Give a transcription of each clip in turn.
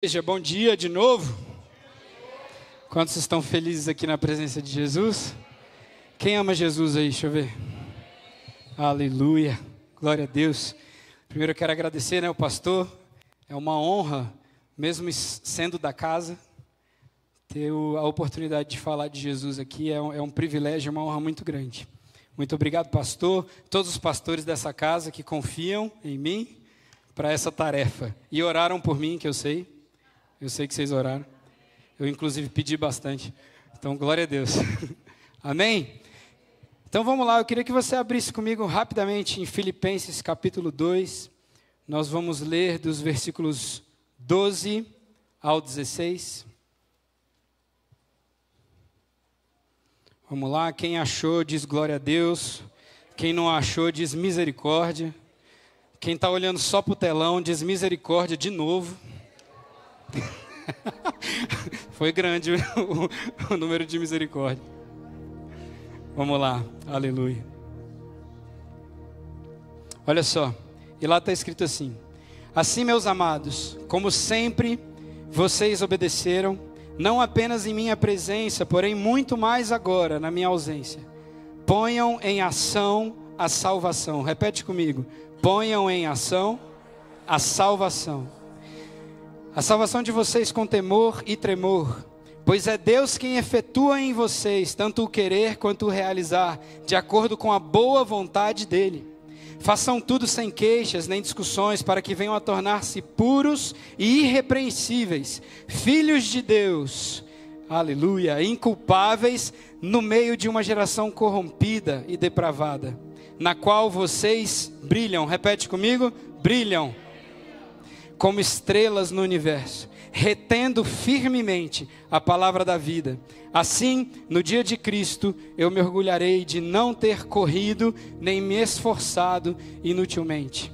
Igreja, bom dia de novo. Quantos estão felizes aqui na presença de Jesus? Quem ama Jesus aí? Deixa eu ver. Aleluia, glória a Deus. Primeiro eu quero agradecer, o pastor. É uma honra, mesmo sendo da casa, ter a oportunidade de falar de Jesus aqui. É um privilégio, uma honra muito grande. Muito obrigado, pastor. Todos os pastores dessa casa que confiam em mim para essa tarefa. E oraram por mim, que eu sei. Eu sei que vocês oraram. Eu, inclusive, pedi bastante. Então, glória a Deus. Amém? Então, vamos lá. Eu queria que você abrisse comigo rapidamente em Filipenses, capítulo 2. Nós vamos ler dos versículos 12 ao 16. Vamos lá. Quem achou, diz glória a Deus. Quem não achou, diz misericórdia. Quem está olhando só para o telão, diz misericórdia de novo. Foi grande o número de misericórdia. Vamos lá, aleluia. Olha só, e lá está escrito assim: assim, meus amados, como sempre vocês obedeceram, não apenas em minha presença, porém muito mais agora na minha ausência, ponham em ação a salvação. Repete comigo: ponham em ação a salvação. A salvação de vocês com temor e tremor, pois é Deus quem efetua em vocês tanto o querer quanto o realizar, de acordo com a boa vontade dEle. Façam tudo sem queixas nem discussões, para que venham a tornar-se puros e irrepreensíveis, filhos de Deus, aleluia, inculpáveis no meio de uma geração corrompida e depravada, na qual vocês brilham. Repete comigo: brilham como estrelas no universo, retendo firmemente a palavra da vida. Assim, no dia de Cristo, eu me orgulharei de não ter corrido, nem me esforçado inutilmente.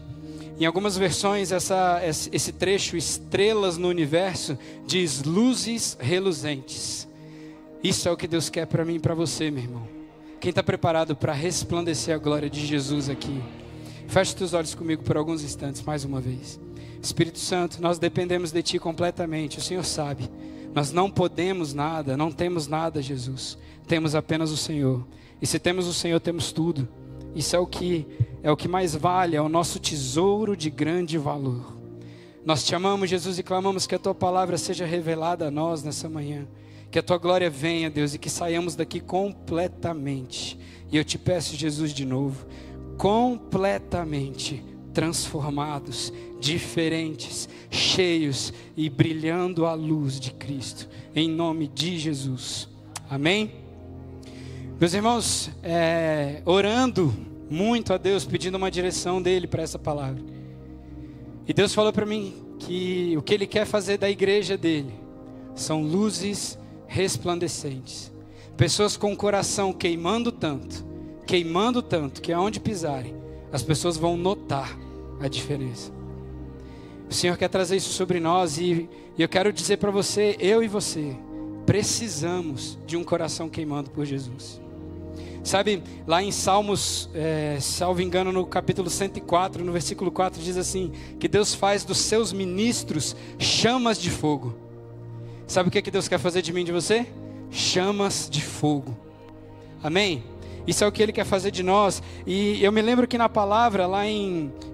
Em algumas versões, esse trecho, estrelas no universo, diz luzes reluzentes. Isso é o que Deus quer para mim e para você, meu irmão. Quem está preparado para resplandecer a glória de Jesus aqui? Feche os teus olhos comigo por alguns instantes, mais uma vez. Espírito Santo, nós dependemos de Ti completamente, o Senhor sabe. Nós não podemos nada, não temos nada, Jesus. Temos apenas o Senhor. E se temos o Senhor, temos tudo. Isso é o que mais vale, é o nosso tesouro de grande valor. Nós Te amamos, Jesus, e clamamos que a Tua palavra seja revelada a nós nessa manhã. Que a Tua glória venha, Deus, e que saiamos daqui completamente. E eu Te peço, Jesus, de novo, completamente transformados, diferentes, cheios e brilhando a luz de Cristo, em nome de Jesus, amém? Meus irmãos, orando muito a Deus, pedindo uma direção dEle para essa palavra, e Deus falou para mim que o que Ele quer fazer da igreja dEle são luzes resplandecentes, pessoas com o coração queimando tanto, que aonde pisarem, as pessoas vão notar a diferença. O Senhor quer trazer isso sobre nós, e eu quero dizer para você, eu e você precisamos de um coração queimando por Jesus. Sabe, lá em Salmos, salvo engano, no capítulo 104, no versículo 4, diz assim, que Deus faz dos seus ministros chamas de fogo. Sabe o que Deus quer fazer de mim e de você? Chamas de fogo. Amém? Isso é o que Ele quer fazer de nós. E eu me lembro que na palavra,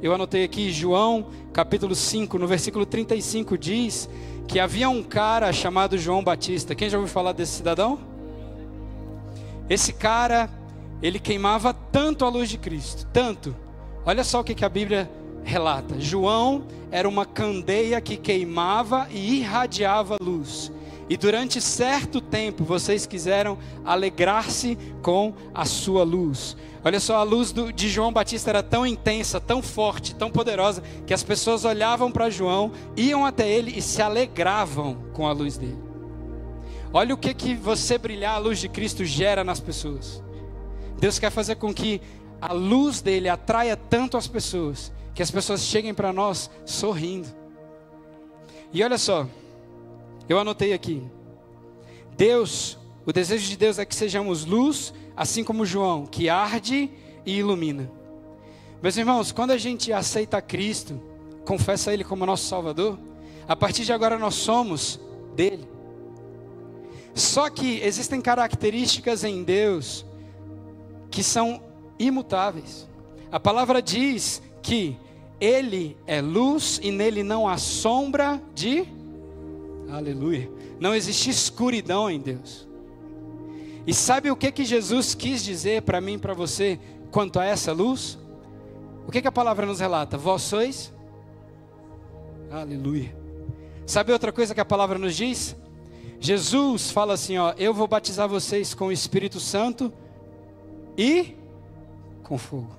eu anotei aqui, João, capítulo 5, no versículo 35, diz que havia um cara chamado João Batista. Quem já ouviu falar desse cidadão? Esse cara, ele queimava tanto a luz de Cristo, tanto. Olha só o que a Bíblia relata. João era uma candeia que queimava e irradiava luz. E durante certo tempo vocês quiseram alegrar-se com a sua luz. Olha só, a luz de João Batista era tão intensa, tão forte, tão poderosa, que as pessoas olhavam para João, iam até ele e se alegravam com a luz dele. Olha o que você brilhar a luz de Cristo gera nas pessoas. Deus quer fazer com que a luz dele atraia tanto as pessoas, que as pessoas cheguem para nós sorrindo. E olha só, eu anotei aqui, o desejo de Deus é que sejamos luz, assim como João, que arde e ilumina. Meus irmãos, quando a gente aceita Cristo, confessa Ele como nosso Salvador, A partir de agora nós somos dele. Só que existem características em Deus que são imutáveis. A palavra diz que Ele é luz e nele não há sombra de... Aleluia. Não existe escuridão em Deus. E sabe o que Jesus quis dizer para mim e para você quanto a essa luz? O que a palavra nos relata? Vós sois? Aleluia. Sabe outra coisa que a palavra nos diz? Jesus fala assim, ó, eu vou batizar vocês com o Espírito Santo e com fogo.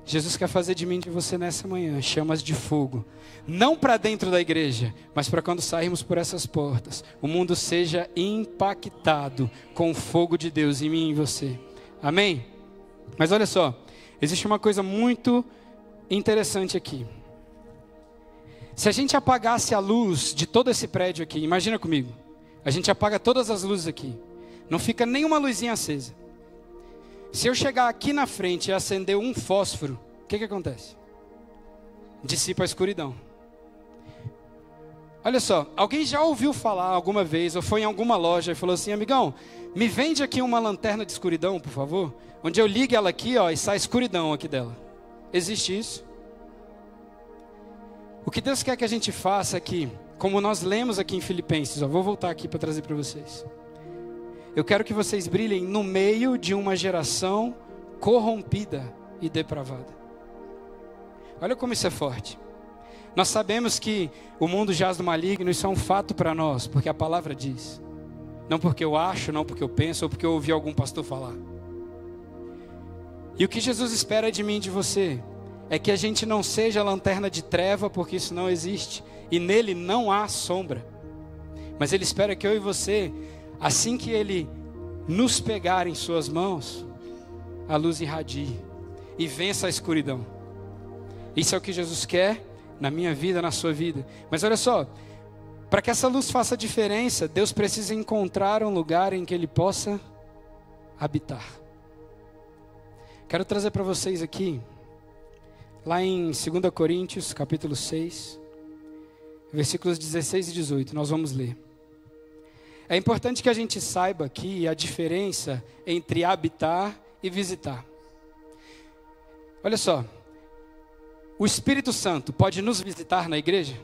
Jesus quer fazer de mim e de você nessa manhã chamas de fogo, não para dentro da igreja, mas para quando sairmos por essas portas, o mundo seja impactado com o fogo de Deus em mim e em você. Amém? Mas olha só, existe uma coisa muito interessante aqui. Se a gente apagasse a luz de todo esse prédio aqui, imagina comigo, a gente apaga todas as luzes aqui, não fica nenhuma luzinha acesa. Se eu chegar aqui na frente e acender um fósforo, o que acontece? Dissipa a escuridão. Olha só, alguém já ouviu falar alguma vez, ou foi em alguma loja e falou assim, amigão, me vende aqui uma lanterna de escuridão, por favor, onde eu ligue ela aqui, ó, e sai escuridão aqui dela. Existe isso? O que Deus quer que a gente faça aqui, como nós lemos aqui em Filipenses, ó, vou voltar aqui para trazer para vocês. Eu quero que vocês brilhem no meio de uma geração corrompida e depravada. Olha como isso é forte. Nós sabemos que o mundo jaz do maligno, isso é um fato para nós, porque a palavra diz. Não porque eu acho, não porque eu penso, ou porque eu ouvi algum pastor falar. E o que Jesus espera de mim e de você é que a gente não seja lanterna de treva, porque isso não existe, e nele não há sombra. Mas Ele espera que eu e você, assim que Ele nos pegar em suas mãos, a luz irradie e vença a escuridão. Isso é o que Jesus quer na minha vida, na sua vida. Mas olha só, para que essa luz faça diferença, Deus precisa encontrar um lugar em que Ele possa habitar. Quero trazer para vocês aqui, lá em 2 Coríntios, capítulo 6, versículos 16 e 18, nós vamos ler. É importante que a gente saiba aqui a diferença entre habitar e visitar. Olha só, o Espírito Santo pode nos visitar na igreja?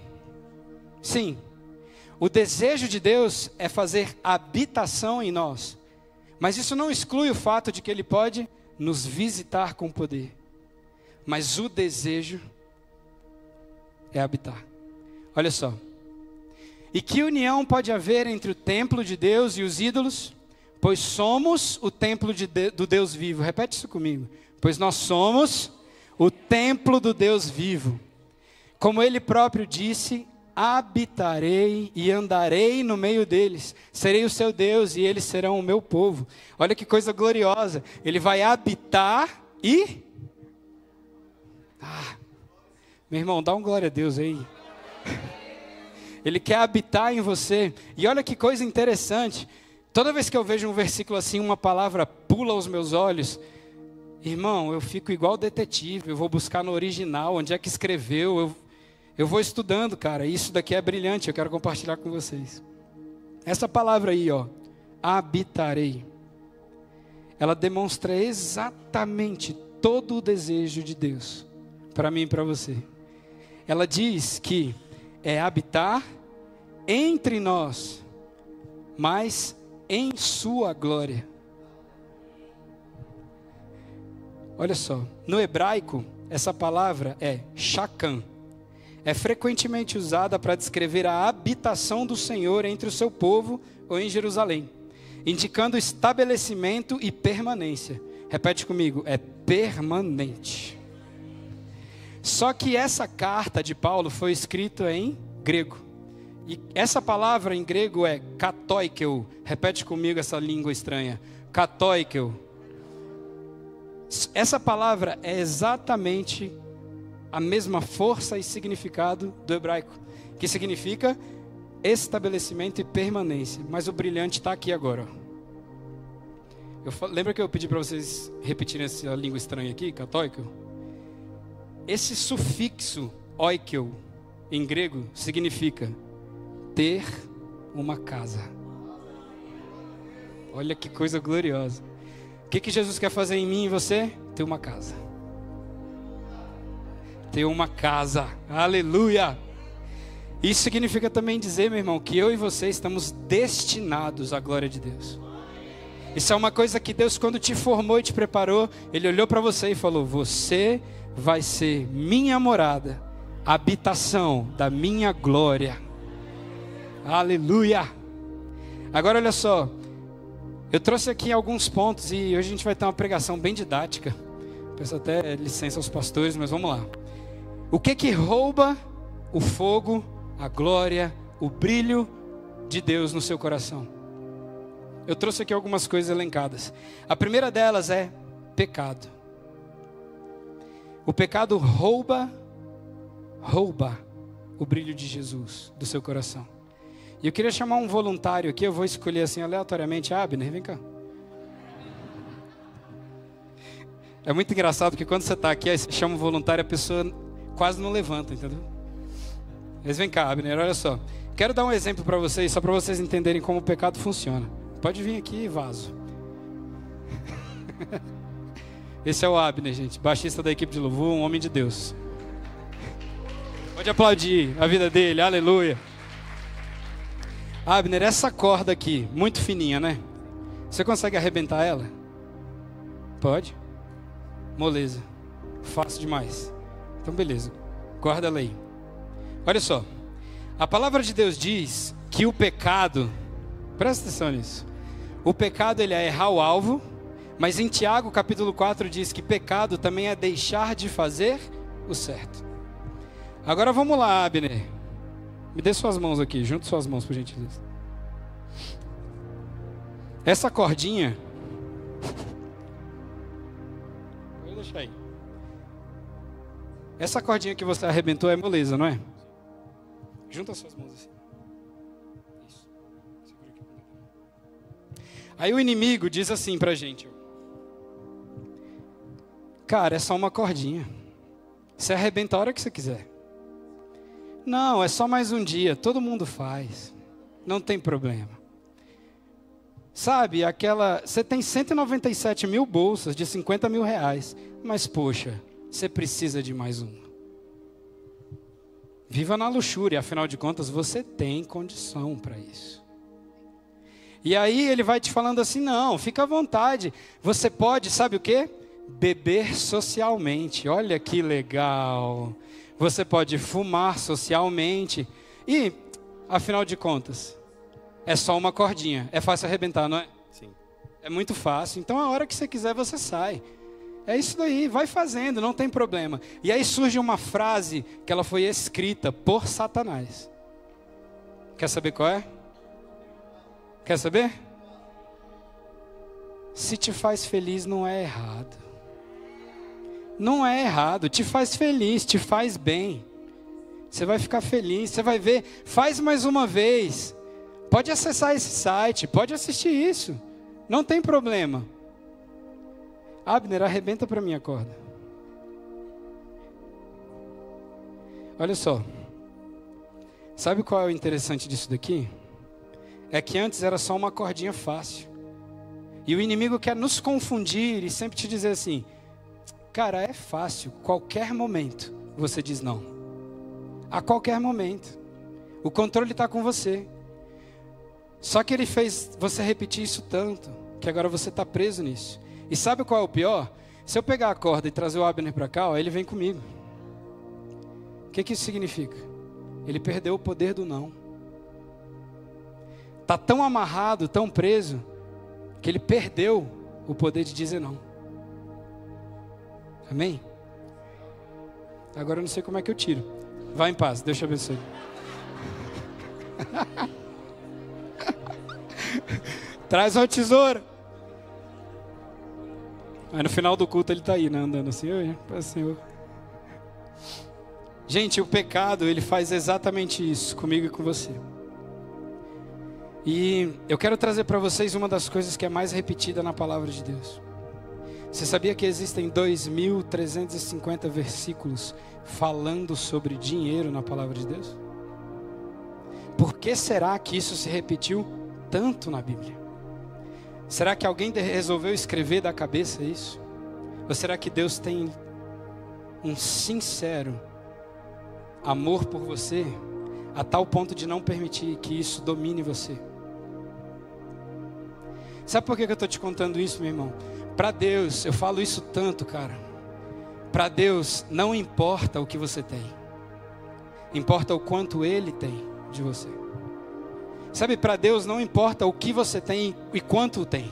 Sim. O desejo de Deus é fazer habitação em nós. Mas isso não exclui o fato de que Ele pode nos visitar com poder. Mas o desejo é habitar. Olha só. E que união pode haver entre o templo de Deus e os ídolos? Pois somos o templo do Deus vivo. Repete isso comigo. Pois nós somos o templo do Deus vivo. Como Ele próprio disse, habitarei e andarei no meio deles. Serei o seu Deus e eles serão o meu povo. Olha que coisa gloriosa. Ele vai habitar e... meu irmão, dá um glória a Deus aí. Ele quer habitar em você. E olha que coisa interessante. Toda vez que eu vejo um versículo assim, uma palavra pula aos meus olhos. Irmão, eu fico igual detetive. Eu vou buscar no original, onde é que escreveu. Eu vou estudando, cara. Isso daqui é brilhante, eu quero compartilhar com vocês. Essa palavra aí, ó, habitarei. Ela demonstra exatamente todo o desejo de Deus. Para mim e para você. Ela diz que é habitar entre nós, mas em sua glória. Olha só, no hebraico, essa palavra é shakan. É frequentemente usada para descrever a habitação do Senhor entre o seu povo ou em Jerusalém, indicando estabelecimento e permanência. Repete comigo, é permanente. Só que essa carta de Paulo foi escrita em grego. E essa palavra em grego é katoikeu. Repete comigo essa língua estranha. Katoikeu. Essa palavra é exatamente a mesma força e significado do hebraico, que significa estabelecimento e permanência. Mas o brilhante está aqui agora. Lembra que eu pedi para vocês repetirem essa língua estranha aqui, katoikeu? Esse sufixo, oikeu, em grego, significa ter uma casa. Olha que coisa gloriosa. O que Jesus quer fazer em mim e você? Ter uma casa. Ter uma casa. Aleluia! Isso significa também dizer, meu irmão, que eu e você estamos destinados à glória de Deus. Isso é uma coisa que Deus, quando te formou e te preparou, Ele olhou para você e falou: você vai ser minha morada, habitação da minha glória. Aleluia! Agora olha só, eu trouxe aqui alguns pontos e hoje a gente vai ter uma pregação bem didática. Peço até licença aos pastores, mas vamos lá. O que rouba o fogo, a glória, o brilho de Deus no seu coração? Eu trouxe aqui algumas coisas elencadas. A primeira delas é pecado. O pecado rouba o brilho de Jesus do seu coração. E eu queria chamar um voluntário aqui, eu vou escolher assim aleatoriamente. Abner, vem cá. É muito engraçado porque quando você está aqui, aí você chama um voluntário, a pessoa quase não levanta, entendeu? Mas vem cá, Abner, olha só. Quero dar um exemplo para vocês, só para vocês entenderem como o pecado funciona. Pode vir aqui, vaso. Esse é o Abner, gente, baixista da equipe de louvor, um homem de Deus. Pode aplaudir a vida dele, aleluia. Abner, essa corda aqui, muito fininha, né? Você consegue arrebentar ela? Pode? Moleza. Fácil demais. Então beleza, guarda ela aí. Olha só, a palavra de Deus diz que o pecado, presta atenção nisso, o pecado ele é errar o alvo, mas em Tiago capítulo 4 diz que pecado também é deixar de fazer o certo. Agora vamos lá, Abner, me dê suas mãos aqui, junte suas mãos por gentileza. Essa cordinha, vou deixar aí. Essa cordinha que você arrebentou é moleza, não é? Junta as suas mãos assim. Isso. Segura aqui. Aí o inimigo diz assim pra gente: cara, é só uma cordinha. Você arrebenta a hora que você quiser. Não, é só mais um dia. Todo mundo faz. Não tem problema. Sabe, você tem 197 mil bolsas de 50 mil reais. Mas poxa, você precisa de mais uma. Viva na luxúria, afinal de contas você tem condição para isso. E aí ele vai te falando assim: não, fica à vontade. Você pode, sabe o quê? Beber socialmente. Olha que legal. Você pode fumar socialmente. E, afinal de contas, é só uma cordinha. É fácil arrebentar, não é? Sim. É muito fácil. Então a hora que você quiser você sai. É isso daí, vai fazendo, não tem problema. E aí surge uma frase que ela foi escrita por Satanás. Quer saber qual é? Quer saber? Se te faz feliz, não é errado. Não é errado, te faz feliz, te faz bem. Você vai ficar feliz, você vai ver, faz mais uma vez. Pode acessar esse site, pode assistir isso. Não tem problema. Abner, arrebenta para mim a corda. Olha só. Sabe qual é o interessante disso daqui? É que antes era só uma cordinha fácil. E o inimigo quer nos confundir e sempre te dizer assim: cara, é fácil. Qualquer momento você diz não. A qualquer momento. O controle está com você. Só que ele fez você repetir isso tanto que agora você está preso nisso. E sabe qual é o pior? Se eu pegar a corda e trazer o Abner para cá, ó, ele vem comigo. O que isso significa? Ele perdeu o poder do não. Está tão amarrado, tão preso, que ele perdeu o poder de dizer não. Amém? Agora eu não sei como é que eu tiro. Vá em paz, Deus te abençoe. Traz uma tesoura. Aí no final do culto ele está aí, né, andando assim, oi, Pai Senhor. Gente, o pecado, ele faz exatamente isso comigo e com você. E eu quero trazer para vocês uma das coisas que é mais repetida na palavra de Deus. Você sabia que existem 2.350 versículos falando sobre dinheiro na palavra de Deus? Por que será que isso se repetiu tanto na Bíblia? Será que alguém resolveu escrever da cabeça isso? Ou será que Deus tem um sincero amor por você, a tal ponto de não permitir que isso domine você? Sabe por que eu estou te contando isso, meu irmão? Para Deus, eu falo isso tanto, cara. Para Deus, não importa o que você tem. Importa o quanto Ele tem de você. Sabe, para Deus não importa o que você tem e quanto tem.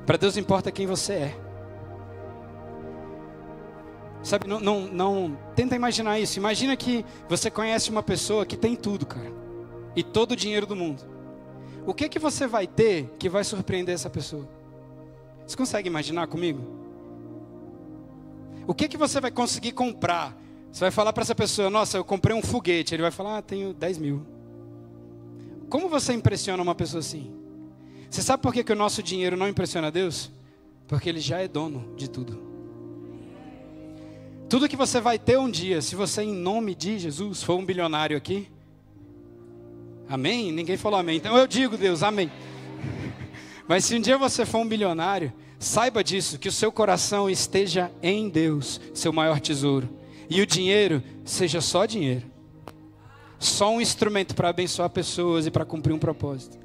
Para Deus importa quem você é. Sabe, não tenta imaginar isso. Imagina que você conhece uma pessoa que tem tudo, cara. E todo o dinheiro do mundo. O que você vai ter que vai surpreender essa pessoa? Você consegue imaginar comigo? O que você vai conseguir comprar? Você vai falar para essa pessoa, nossa, eu comprei um foguete. Ele vai falar, tenho 10 mil. Como você impressiona uma pessoa assim? Você sabe por que o nosso dinheiro não impressiona a Deus? Porque Ele já é dono de tudo. Tudo que você vai ter um dia, se você em nome de Jesus for um bilionário aqui. Amém? Ninguém falou amém. Então eu digo, Deus, amém. Mas se um dia você for um bilionário, saiba disso, que o seu coração esteja em Deus, seu maior tesouro. E o dinheiro seja só dinheiro. Só um instrumento para abençoar pessoas e para cumprir um propósito.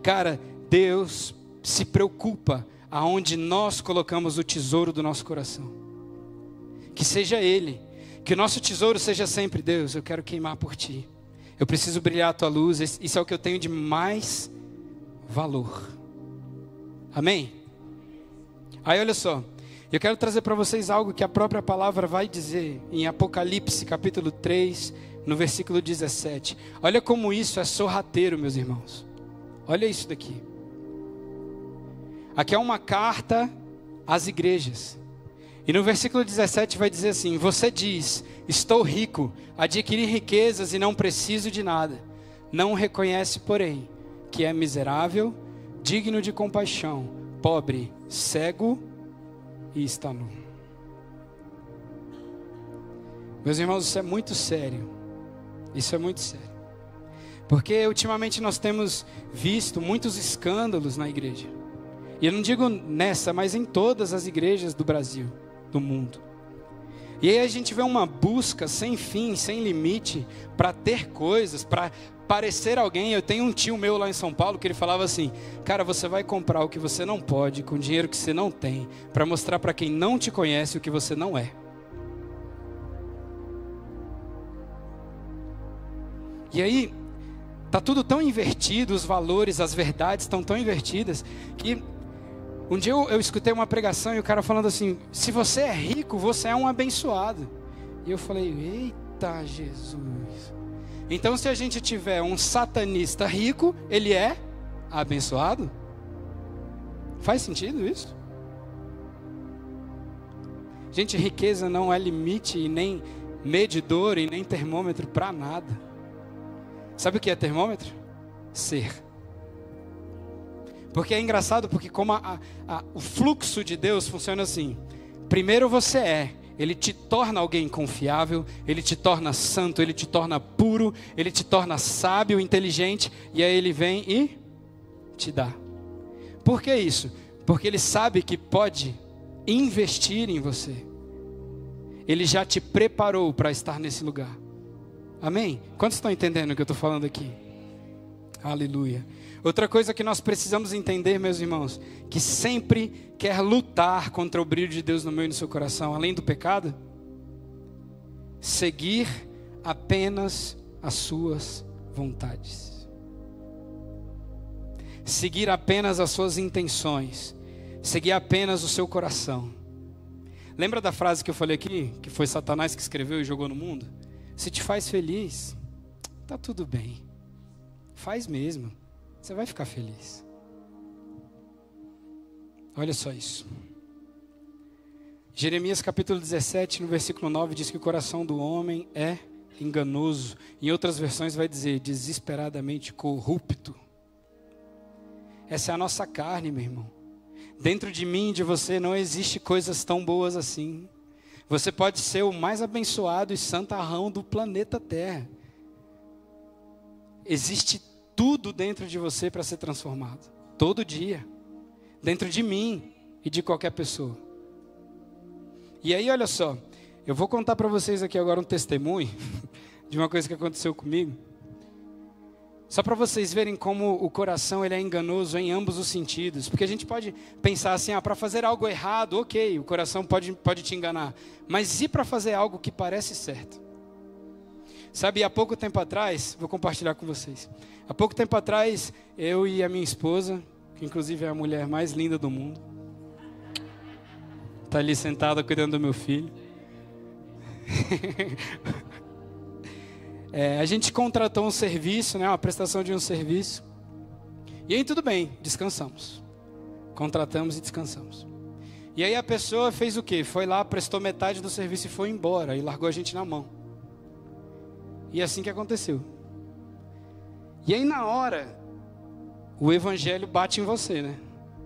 Cara, Deus se preocupa aonde nós colocamos o tesouro do nosso coração. Que seja Ele. Que o nosso tesouro seja sempre, Deus, eu quero queimar por Ti. Eu preciso brilhar a Tua luz. Isso é o que eu tenho de mais valor. Amém? Aí olha só. Eu quero trazer para vocês algo que a própria palavra vai dizer em Apocalipse capítulo 3, no versículo 17. Olha como isso é sorrateiro, meus irmãos. Olha isso daqui. Aqui é uma carta às igrejas. E no versículo 17 vai dizer assim: você diz, estou rico, adquiri riquezas e não preciso de nada. Não reconhece, porém, que é miserável, digno de compaixão, pobre, cego e está nu. Meus irmãos, isso é muito sério. Isso é muito sério. Porque ultimamente nós temos visto muitos escândalos na igreja. E eu não digo nessa, mas em todas as igrejas do Brasil, do mundo. E aí a gente vê uma busca sem fim, sem limite, para ter coisas, para parecer alguém. Eu tenho um tio meu lá em São Paulo que ele falava assim: cara, você vai comprar o que você não pode, com dinheiro que você não tem, para mostrar para quem não te conhece o que você não é. E aí, tá tudo tão invertido, os valores, as verdades estão tão invertidas, que um dia eu escutei uma pregação e o cara falando assim: se você é rico, você é um abençoado. E eu falei: eita Jesus. Então se a gente tiver um satanista rico, ele é abençoado? Faz sentido isso? Gente, riqueza não é limite e nem medidor e nem termômetro para nada. Sabe o que é termômetro? Ser. Porque é engraçado, porque como o fluxo de Deus funciona assim: primeiro você é, Ele te torna alguém confiável, Ele te torna santo, Ele te torna puro, Ele te torna sábio, inteligente, e aí Ele vem e te dá. Por que isso? Porque Ele sabe que pode investir em você. Ele já te preparou para estar nesse lugar. Amém? Quantos estão entendendo o que eu estou falando aqui? Aleluia. Outra coisa que nós precisamos entender, meus irmãos, que sempre quer lutar contra o brilho de Deus no meu e no seu coração, além do pecado, seguir apenas as suas vontades. Seguir apenas as suas intenções. Seguir apenas o seu coração. Lembra da frase que eu falei aqui, que foi Satanás que escreveu e jogou no mundo? Se te faz feliz, tá tudo bem. Faz mesmo. Você vai ficar feliz. Olha só isso. Jeremias capítulo 17, no versículo 9, diz que o coração do homem é enganoso. Em outras versões vai dizer desesperadamente corrupto. Essa é a nossa carne, meu irmão. Dentro de mim e de você não existe coisas tão boas assim. Você pode ser o mais abençoado e santarrão do planeta Terra. Existe tudo dentro de você para ser transformado. Todo dia. Dentro de mim e de qualquer pessoa. E aí, olha só. Eu vou contar para vocês aqui agora um testemunho de uma coisa que aconteceu comigo. Só para vocês verem como o coração ele é enganoso em ambos os sentidos. Porque a gente pode pensar assim, para fazer algo errado, ok, o coração pode te enganar. Mas e para fazer algo que parece certo? Sabe, há pouco tempo atrás, vou compartilhar com vocês. Há pouco tempo atrás, eu e a minha esposa, que inclusive é a mulher mais linda do mundo, está ali sentada cuidando do meu filho. A gente contratou um serviço, né, uma prestação de um serviço. E aí tudo bem, descansamos. Contratamos e descansamos. E aí a pessoa fez o quê? Foi lá, prestou metade do serviço e foi embora. E largou a gente na mão. E assim que aconteceu. E aí na hora, o evangelho bate em você, né?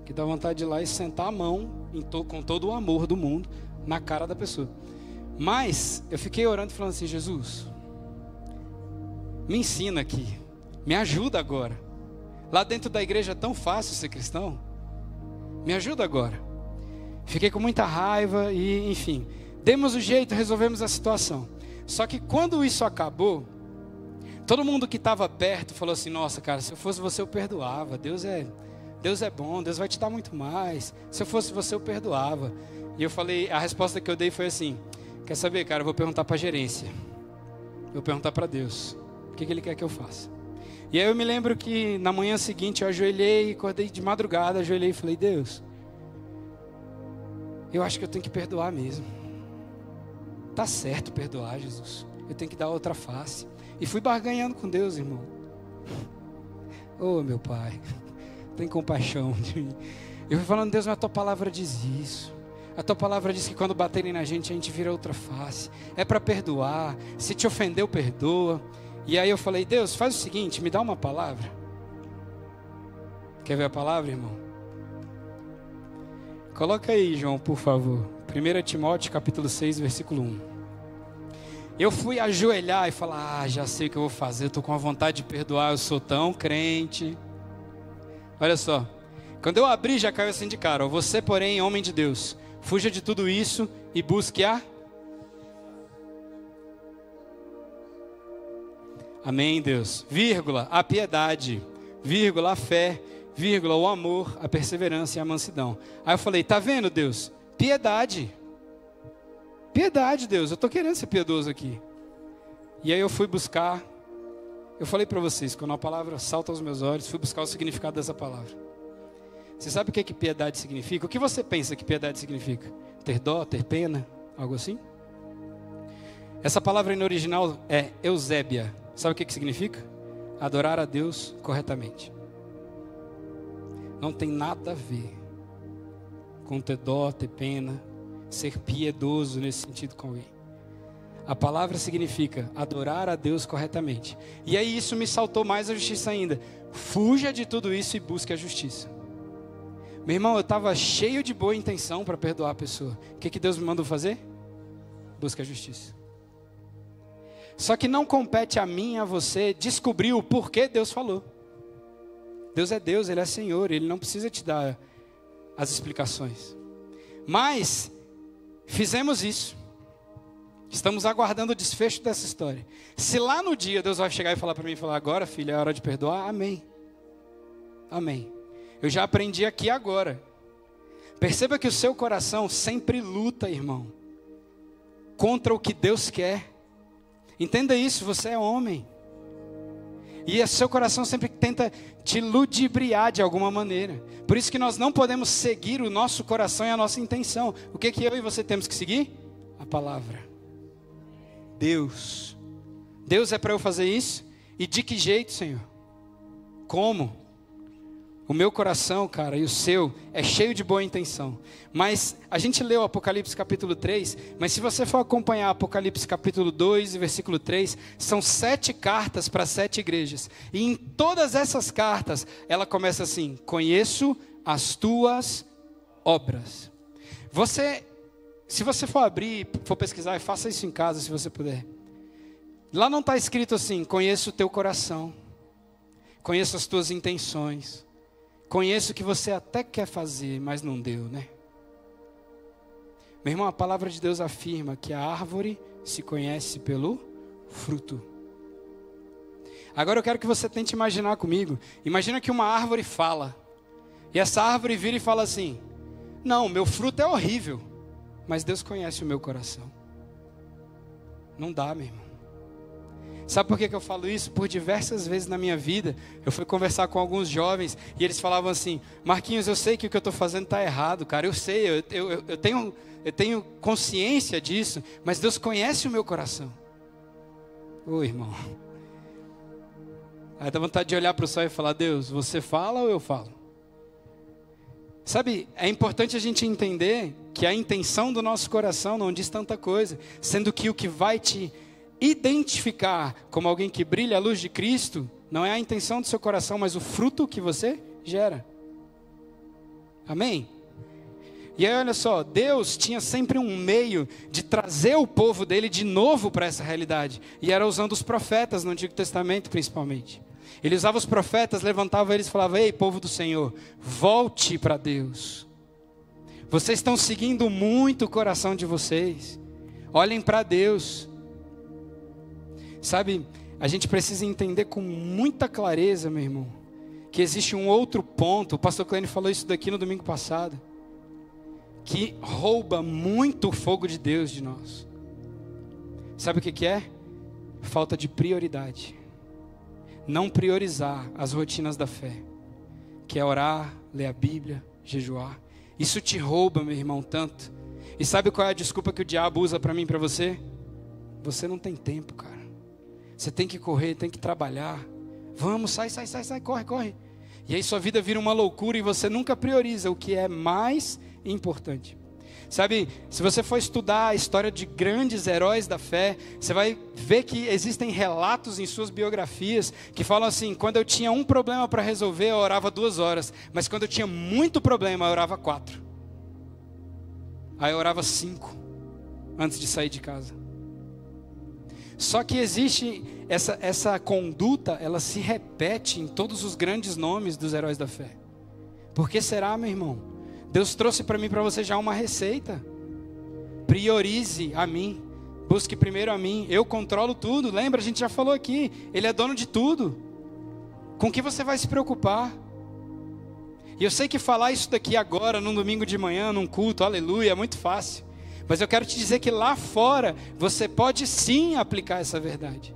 Que dá vontade de ir lá e sentar a mão, com todo o amor do mundo, na cara da pessoa. Mas eu fiquei orando e falando assim, Jesus, me ensina aqui, me ajuda agora. Lá dentro da igreja é tão fácil ser cristão. Me ajuda agora. Fiquei com muita raiva e, enfim, demos o jeito, resolvemos a situação. Só que quando isso acabou, todo mundo que estava perto falou assim, nossa cara, se eu fosse você eu perdoava. Deus é bom, Deus vai te dar muito mais. Se eu fosse você eu perdoava. E eu falei, a resposta que eu dei foi assim, quer saber, cara, eu vou perguntar para a gerência. Vou perguntar para Deus. O que Ele quer que eu faça? E aí eu me lembro que na manhã seguinte eu ajoelhei, acordei de madrugada, ajoelhei e falei, Deus, eu acho que eu tenho que perdoar mesmo. Tá certo perdoar, Jesus. Eu tenho que dar outra face. E fui barganhando com Deus, irmão. Oh, meu Pai, tem compaixão de mim. Eu fui falando, Deus, mas a tua palavra diz isso. A tua palavra diz que quando baterem na gente, a gente vira outra face. É para perdoar. Se te ofendeu, perdoa. E aí eu falei, Deus, faz o seguinte, me dá uma palavra. Quer ver a palavra, irmão? Coloca aí, João, por favor. 1 Timóteo, capítulo 6, versículo 1. Eu fui ajoelhar e falar, já sei o que eu vou fazer, eu estou com a vontade de perdoar, eu sou tão crente. Olha só, quando eu abri já caiu assim de cara, você porém, homem de Deus, fuja de tudo isso e busque a... Amém, Deus. Vírgula, a piedade. Vírgula, a fé. Vírgula, o amor, a perseverança e a mansidão. Aí eu falei, tá vendo, Deus? Piedade. Piedade, Deus. Eu estou querendo ser piedoso aqui. E aí eu fui buscar. Eu falei para vocês, quando a palavra salta aos meus olhos, fui buscar o significado dessa palavra. Você sabe o que piedade significa? O que você pensa que piedade significa? Ter dó, ter pena? Algo assim? Essa palavra no original é eusébia. Sabe o que significa? Adorar a Deus corretamente. Não tem nada a ver com ter dó, ter pena, ser piedoso nesse sentido com alguém. A palavra significa adorar a Deus corretamente. E aí isso me saltou mais a justiça ainda. Fuja de tudo isso e busque a justiça. Meu irmão, eu estava cheio de boa intenção para perdoar a pessoa. O que Deus me mandou fazer? Busque a justiça. Só que não compete a mim e a você descobrir o porquê Deus falou. Deus é Deus, Ele é Senhor, Ele não precisa te dar as explicações. Mas fizemos isso. Estamos aguardando o desfecho dessa história. Se lá no dia Deus vai chegar e falar para mim, agora filho, é hora de perdoar, amém. Amém. Eu já aprendi aqui agora. Perceba que o seu coração sempre luta, irmão, contra o que Deus quer. Entenda isso, você é homem. E o seu coração sempre tenta te ludibriar de alguma maneira. Por isso que nós não podemos seguir o nosso coração e a nossa intenção. O que eu e você temos que seguir? A palavra. Deus. Deus é para eu fazer isso? E de que jeito, Senhor? Como? O meu coração, cara, e o seu é cheio de boa intenção. Mas a gente leu Apocalipse capítulo 3, mas se você for acompanhar Apocalipse capítulo 2 e versículo 3, são 7 cartas para 7 igrejas. E em todas essas cartas, ela começa assim: conheço as tuas obras. Se você for abrir, for pesquisar, e faça isso em casa se você puder. Lá não está escrito assim: conheço o teu coração, conheço as tuas intenções, conheço o que você até quer fazer, mas não deu, né? Meu irmão, a palavra de Deus afirma que a árvore se conhece pelo fruto. Agora eu quero que você tente imaginar comigo. Imagina que uma árvore fala. E essa árvore vira e fala assim: não, meu fruto é horrível, mas Deus conhece o meu coração. Não dá, meu irmão. Sabe por que eu falo isso? Por diversas vezes na minha vida, eu fui conversar com alguns jovens e eles falavam assim: Marquinhos, eu sei que o que eu estou fazendo está errado, cara. Eu sei, eu tenho consciência disso, mas Deus conhece o meu coração. Ô irmão, aí dá vontade de olhar para o céu e falar: Deus, você fala ou eu falo? Sabe, é importante a gente entender que a intenção do nosso coração não diz tanta coisa, sendo que o que vai te identificar como alguém que brilha a luz de Cristo não é a intenção do seu coração, mas o fruto que você gera. Amém? E aí olha só, Deus tinha sempre um meio de trazer o povo dele de novo para essa realidade, e era usando os profetas no Antigo Testamento principalmente. Ele usava os profetas, levantava eles e falava: ei, povo do Senhor, volte para Deus. Vocês estão seguindo muito o coração de vocês, olhem para Deus. Sabe, a gente precisa entender com muita clareza, meu irmão, que existe um outro ponto. O pastor Clênio falou isso daqui no domingo passado, que rouba muito o fogo de Deus de nós. Sabe o que é? Falta de prioridade. Não priorizar as rotinas da fé, que é orar, ler a Bíblia, jejuar. Isso te rouba, meu irmão, tanto. E sabe qual é a desculpa que o diabo usa para mim e para você? Você não tem tempo, cara. Você tem que correr, tem que trabalhar. Vamos, sai, corre. E aí sua vida vira uma loucura e você nunca prioriza o que é mais importante. Sabe, se você for estudar a história de grandes heróis da fé, você vai ver que existem relatos em suas biografias que falam assim: quando eu tinha um problema para resolver, eu orava 2 horas. Mas quando eu tinha muito problema, eu orava 4. Aí eu orava 5 antes de sair de casa. Só que existe essa conduta, ela se repete em todos os grandes nomes dos heróis da fé. Por que será, meu irmão? Deus trouxe para mim e para você já uma receita. Priorize a mim, busque primeiro a mim. Eu controlo tudo, lembra? A gente já falou aqui, Ele é dono de tudo. Com que você vai se preocupar? E eu sei que falar isso daqui agora, num domingo de manhã, num culto, aleluia, é muito fácil. Mas eu quero te dizer que lá fora, você pode sim aplicar essa verdade.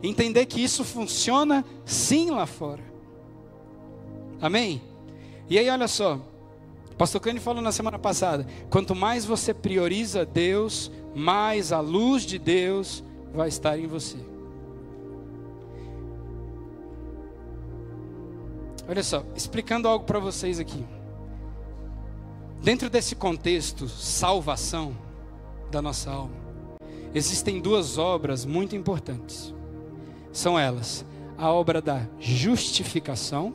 Entender que isso funciona sim lá fora. Amém? E aí olha só, o pastor Clênio falou na semana passada: quanto mais você prioriza Deus, mais a luz de Deus vai estar em você. Olha só, explicando algo para vocês aqui. Dentro desse contexto, salvação da nossa alma, existem 2 obras muito importantes. São elas: a obra da justificação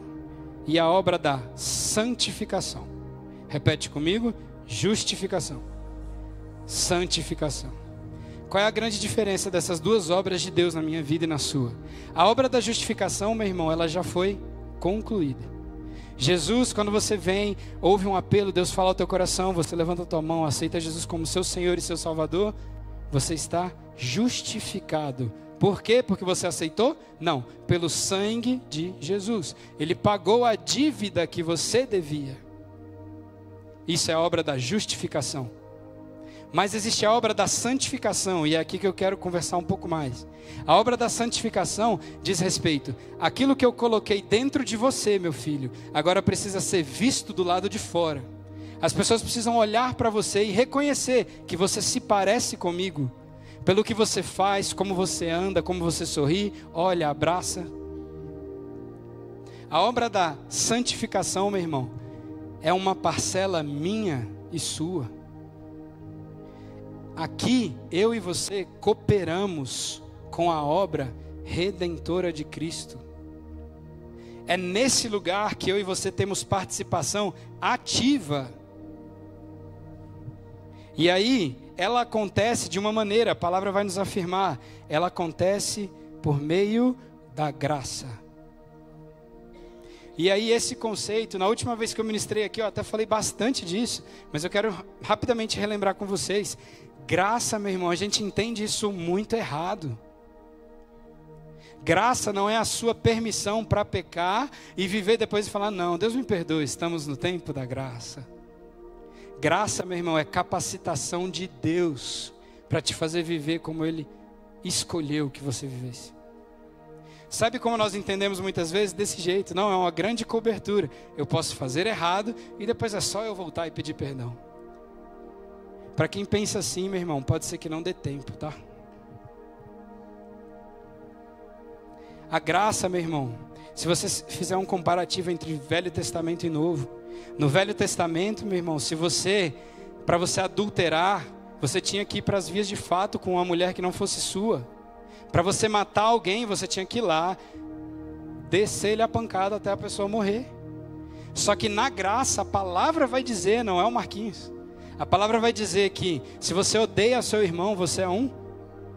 e a obra da santificação. Repete comigo: justificação, santificação. Qual é a grande diferença dessas 2 obras de Deus na minha vida e na sua? A obra da justificação, meu irmão, ela já foi concluída. Jesus, quando você vem, ouve um apelo, Deus fala ao teu coração, você levanta a tua mão, aceita Jesus como seu Senhor e seu Salvador, você está justificado. Por quê? Porque você aceitou? Não, pelo sangue de Jesus. Ele pagou a dívida que você devia. Isso é a obra da justificação. Mas existe a obra da santificação, e é aqui que eu quero conversar um pouco mais. A obra da santificação diz respeito àquilo que eu coloquei dentro de você, meu filho, agora precisa ser visto do lado de fora. As pessoas precisam olhar para você e reconhecer que você se parece comigo, pelo que você faz, como você anda, como você sorri, olha, abraça. A obra da santificação, meu irmão, é uma parcela minha e sua. Aqui, eu e você cooperamos com a obra redentora de Cristo. É nesse lugar que eu e você temos participação ativa E aí, ela acontece de uma maneira, a palavra vai nos afirmar, ela acontece por meio da graça. E aí esse conceito, na última vez que eu ministrei aqui, eu até falei bastante disso, mas eu quero rapidamente relembrar com vocês. Graça, meu irmão, a gente entende isso muito errado. Graça não é a sua permissão para pecar e viver depois e falar, não, Deus me perdoe, estamos no tempo da graça. Graça, meu irmão, é capacitação de Deus para te fazer viver como Ele escolheu que você vivesse. Sabe como nós entendemos muitas vezes? Desse jeito, não, é uma grande cobertura. Eu posso fazer errado e depois é só eu voltar e pedir perdão. Para quem pensa assim, meu irmão, pode ser que não dê tempo, tá? A graça, meu irmão, se você fizer um comparativo entre Velho Testamento e Novo, no Velho Testamento, meu irmão, para você adulterar, você tinha que ir para as vias de fato com uma mulher que não fosse sua. Para você matar alguém, você tinha que ir lá, descer-lhe a pancada até a pessoa morrer. Só que na graça, a palavra vai dizer, não é o Marquinhos, a palavra vai dizer que se você odeia seu irmão, você é um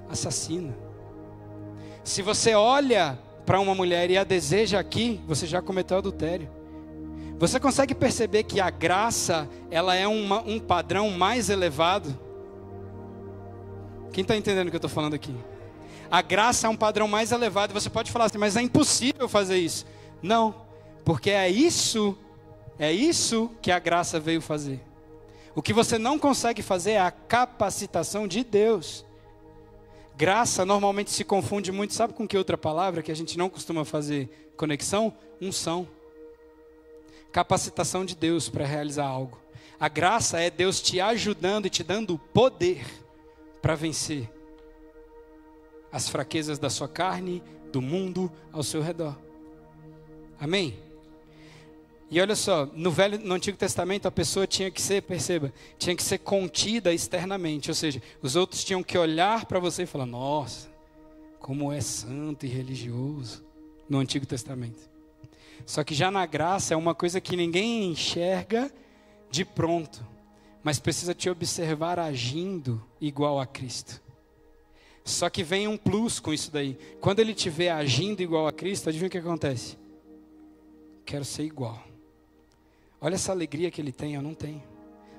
assassino. Se você olha para uma mulher e a deseja aqui, você já cometeu adultério. Você consegue perceber que a graça, ela é um padrão mais elevado? Quem está entendendo o que eu estou falando aqui? A graça é um padrão mais elevado. Você pode falar assim, mas é impossível fazer isso. Não, porque é isso que a graça veio fazer. O que você não consegue fazer é a capacitação de Deus. Graça normalmente se confunde muito, sabe com que outra palavra que a gente não costuma fazer conexão? Unção. Capacitação de Deus para realizar algo. A graça é Deus te ajudando e te dando o poder para vencer as fraquezas da sua carne, do mundo ao seu redor. Amém? E olha só, no Antigo Testamento a pessoa tinha que ser, perceba, tinha que ser contida externamente, ou seja, os outros tinham que olhar para você e falar, nossa, como é santo e religioso, no Antigo Testamento. Só que já na graça é uma coisa que ninguém enxerga de pronto, mas precisa te observar agindo igual a Cristo. Só que vem um plus com isso daí. Quando ele te vê agindo igual a Cristo, adivinha o que acontece? Quero ser igual. Olha essa alegria que ele tem, eu não tenho.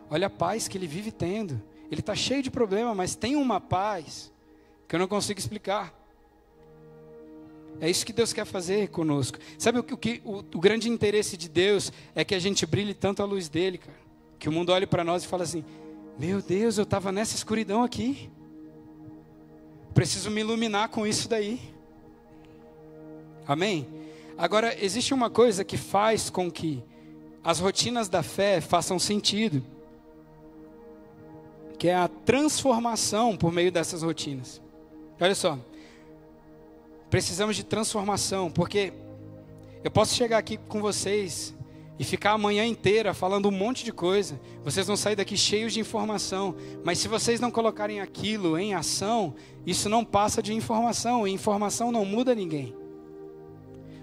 Olha a paz que ele vive tendo. Ele está cheio de problema, mas tem uma paz que eu não consigo explicar. É isso que Deus quer fazer conosco. Sabe o grande interesse de Deus é que a gente brilhe tanto a luz dele, cara. Que o mundo olhe para nós e fale assim, meu Deus, eu estava nessa escuridão aqui. Preciso me iluminar com isso daí. Amém? Agora, existe uma coisa que faz com que as rotinas da fé façam sentido, que é a transformação por meio dessas rotinas. Olha só, precisamos de transformação, porque eu posso chegar aqui com vocês e ficar a manhã inteira falando um monte de coisa, vocês vão sair daqui cheios de informação, mas se vocês não colocarem aquilo em ação, isso não passa de informação, e informação não muda ninguém.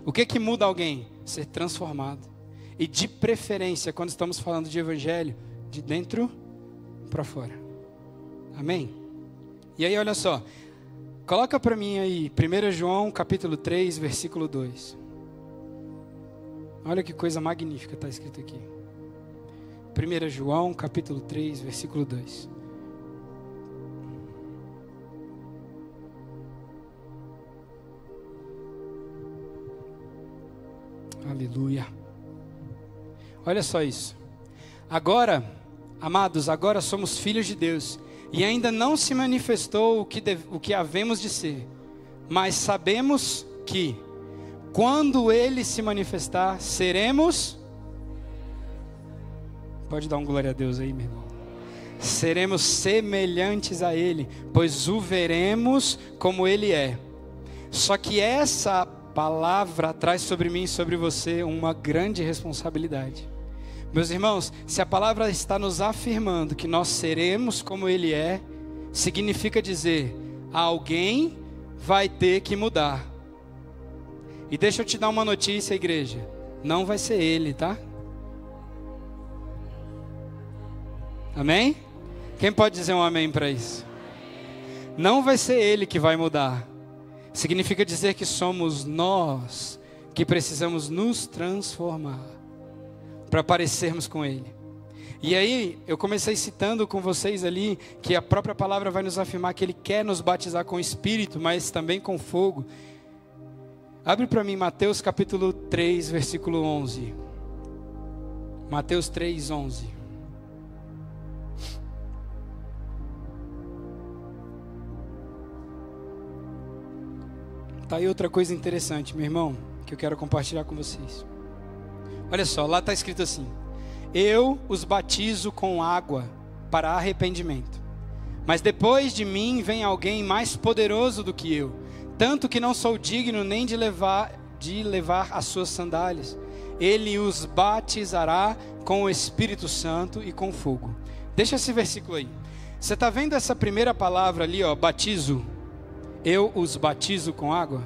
O que muda alguém? Ser transformado. E de preferência, quando estamos falando de evangelho, de dentro para fora. Amém? E aí olha só, coloca para mim aí 1 João capítulo 3, versículo 2. Olha que coisa magnífica está escrito aqui. 1 João capítulo 3, versículo 2. Aleluia. Olha só isso. Agora, amados, agora somos filhos de Deus. E ainda não se manifestou o que havemos de ser. Mas sabemos que, quando Ele se manifestar, seremos... Pode dar um glória a Deus aí, meu irmão. Seremos semelhantes a Ele, pois o veremos como Ele é. Só que essa palavra traz sobre mim e sobre você uma grande responsabilidade. Meus irmãos, se a palavra está nos afirmando que nós seremos como Ele é, significa dizer, alguém vai ter que mudar. E deixa eu te dar uma notícia, igreja, não vai ser Ele, tá? Amém? Quem pode dizer um amém para isso? Não vai ser Ele que vai mudar. Significa dizer que somos nós que precisamos nos transformar para parecermos com Ele. E aí, eu comecei citando com vocês ali que a própria palavra vai nos afirmar que Ele quer nos batizar com o Espírito, mas também com fogo. Abre para mim Mateus capítulo 3, versículo 11. Mateus 3, 11. Tá aí outra coisa interessante, meu irmão, que eu quero compartilhar com vocês. Olha só, lá está escrito assim: eu os batizo com água para arrependimento, mas depois de mim vem alguém mais poderoso do que eu, tanto que não sou digno nem de levar as suas sandálias. Ele os batizará com o Espírito Santo e com fogo. Deixa esse versículo aí. Você está vendo essa primeira palavra ali, ó, batizo? Eu os batizo com água.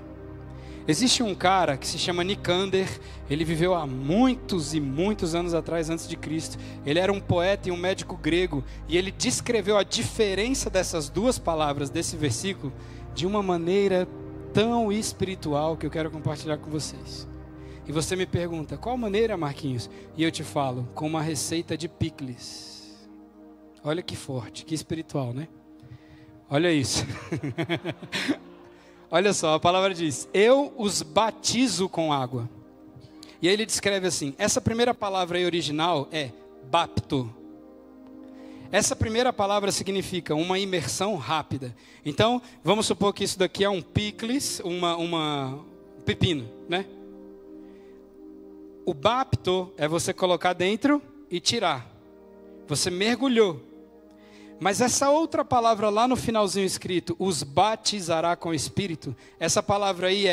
Existe um cara que se chama Nicander. Ele viveu há muitos e muitos anos atrás, antes de Cristo. Ele era um poeta e um médico grego, e ele descreveu a diferença dessas duas palavras, desse versículo, de uma maneira tão espiritual que eu quero compartilhar com vocês. E você me pergunta, qual maneira, Marquinhos? E eu te falo, com uma receita de picles. Olha que forte, que espiritual, né? Olha isso. Olha só, a palavra diz: eu os batizo com água. E aí ele descreve assim: essa primeira palavra aí original é bapto. Essa primeira palavra significa uma imersão rápida. Então, vamos supor que isso daqui é um picles, um pepino, né? O bapto é você colocar dentro e tirar. Você mergulhou. Mas essa outra palavra lá no finalzinho escrito, os batizará com o Espírito, essa palavra aí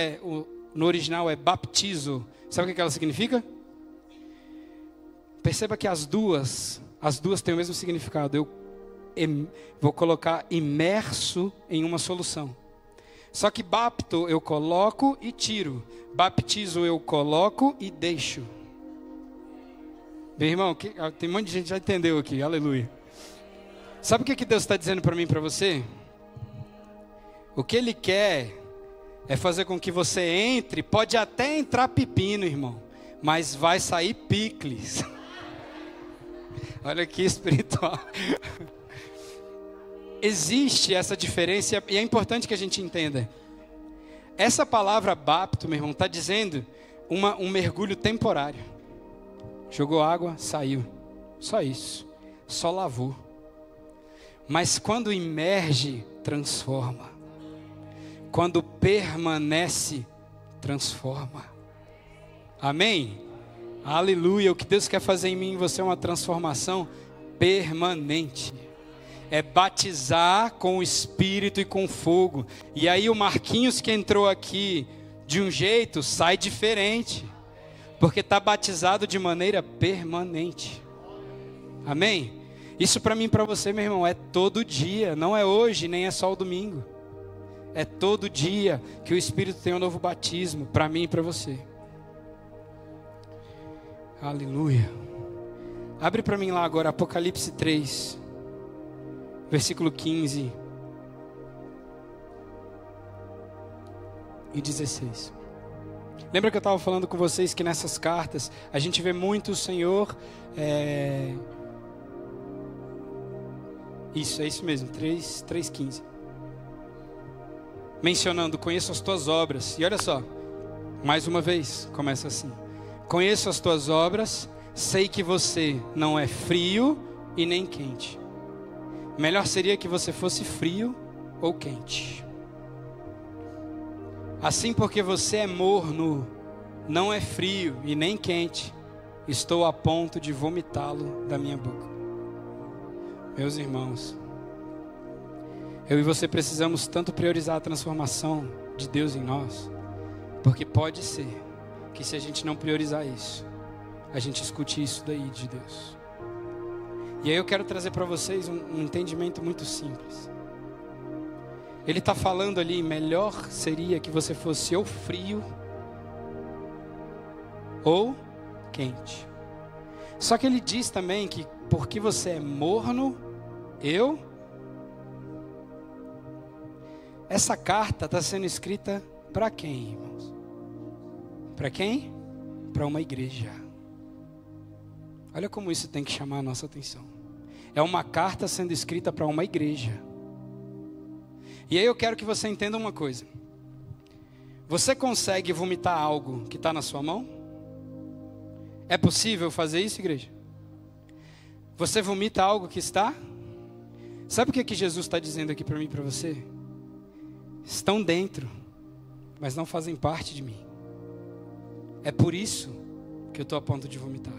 no original é baptizo. Sabe o que ela significa? Perceba que as duas têm o mesmo significado. Eu vou colocar imerso em uma solução. Só que bapto eu coloco e tiro. Baptizo eu coloco e deixo. Meu irmão, tem um monte de gente que já entendeu aqui, aleluia. Sabe o que Deus está dizendo para mim e para você? O que Ele quer é fazer com que você entre, pode até entrar pepino, irmão, mas vai sair picles. Olha que espiritual. Existe essa diferença e é importante que a gente entenda. Essa palavra bapto, meu irmão, está dizendo um mergulho temporário. Jogou água, saiu. Só isso. Só lavou. Mas quando imerge, transforma. Quando permanece, transforma. Amém? Aleluia. O que Deus quer fazer em mim e em você é uma transformação permanente. É batizar com o Espírito e com fogo. E aí o Marquinhos que entrou aqui de um jeito, sai diferente. Porque está batizado de maneira permanente. Amém? Isso para mim e para você, meu irmão, é todo dia. Não é hoje, nem é só o domingo. É todo dia que o Espírito tem um novo batismo para mim e para você. Aleluia. Abre para mim lá agora Apocalipse 3, versículo 15 e 16. Lembra que eu estava falando com vocês que nessas cartas a gente vê muito o Senhor... Isso, é isso mesmo, 3:15. Mencionando, conheço as tuas obras. E olha só, mais uma vez, começa assim. Conheço as tuas obras, sei que você não é frio e nem quente. Melhor seria que você fosse frio ou quente. Assim, porque você é morno, não é frio e nem quente, estou a ponto de vomitá-lo da minha boca. Meus irmãos, eu e você precisamos tanto priorizar a transformação de Deus em nós, porque pode ser que se a gente não priorizar isso, a gente escute isso daí de Deus. E aí eu quero trazer para vocês um entendimento muito simples. Ele está falando ali, melhor seria que você fosse ou frio ou quente. Só que ele diz também que porque você é morno, Essa carta está sendo escrita para quem, irmãos? Para quem? Para uma igreja. Olha como isso tem que chamar a nossa atenção. É uma carta sendo escrita para uma igreja. E aí eu quero que você entenda uma coisa. Você consegue vomitar algo que está na sua mão? É possível fazer isso, igreja? Você vomita algo que está? Sabe o que Jesus está dizendo aqui para mim e para você? Estão dentro, mas não fazem parte de mim. É por isso que eu estou a ponto de vomitar.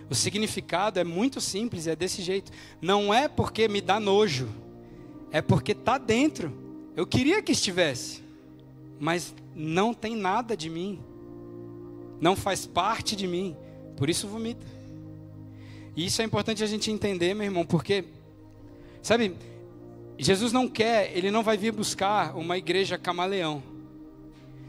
O significado é muito simples, é desse jeito. Não é porque me dá nojo, é porque está dentro. Eu queria que estivesse, mas não tem nada de mim. Não faz parte de mim, por isso vomita. E isso é importante a gente entender, meu irmão, porque, sabe, Jesus não quer, Ele não vai vir buscar uma igreja camaleão.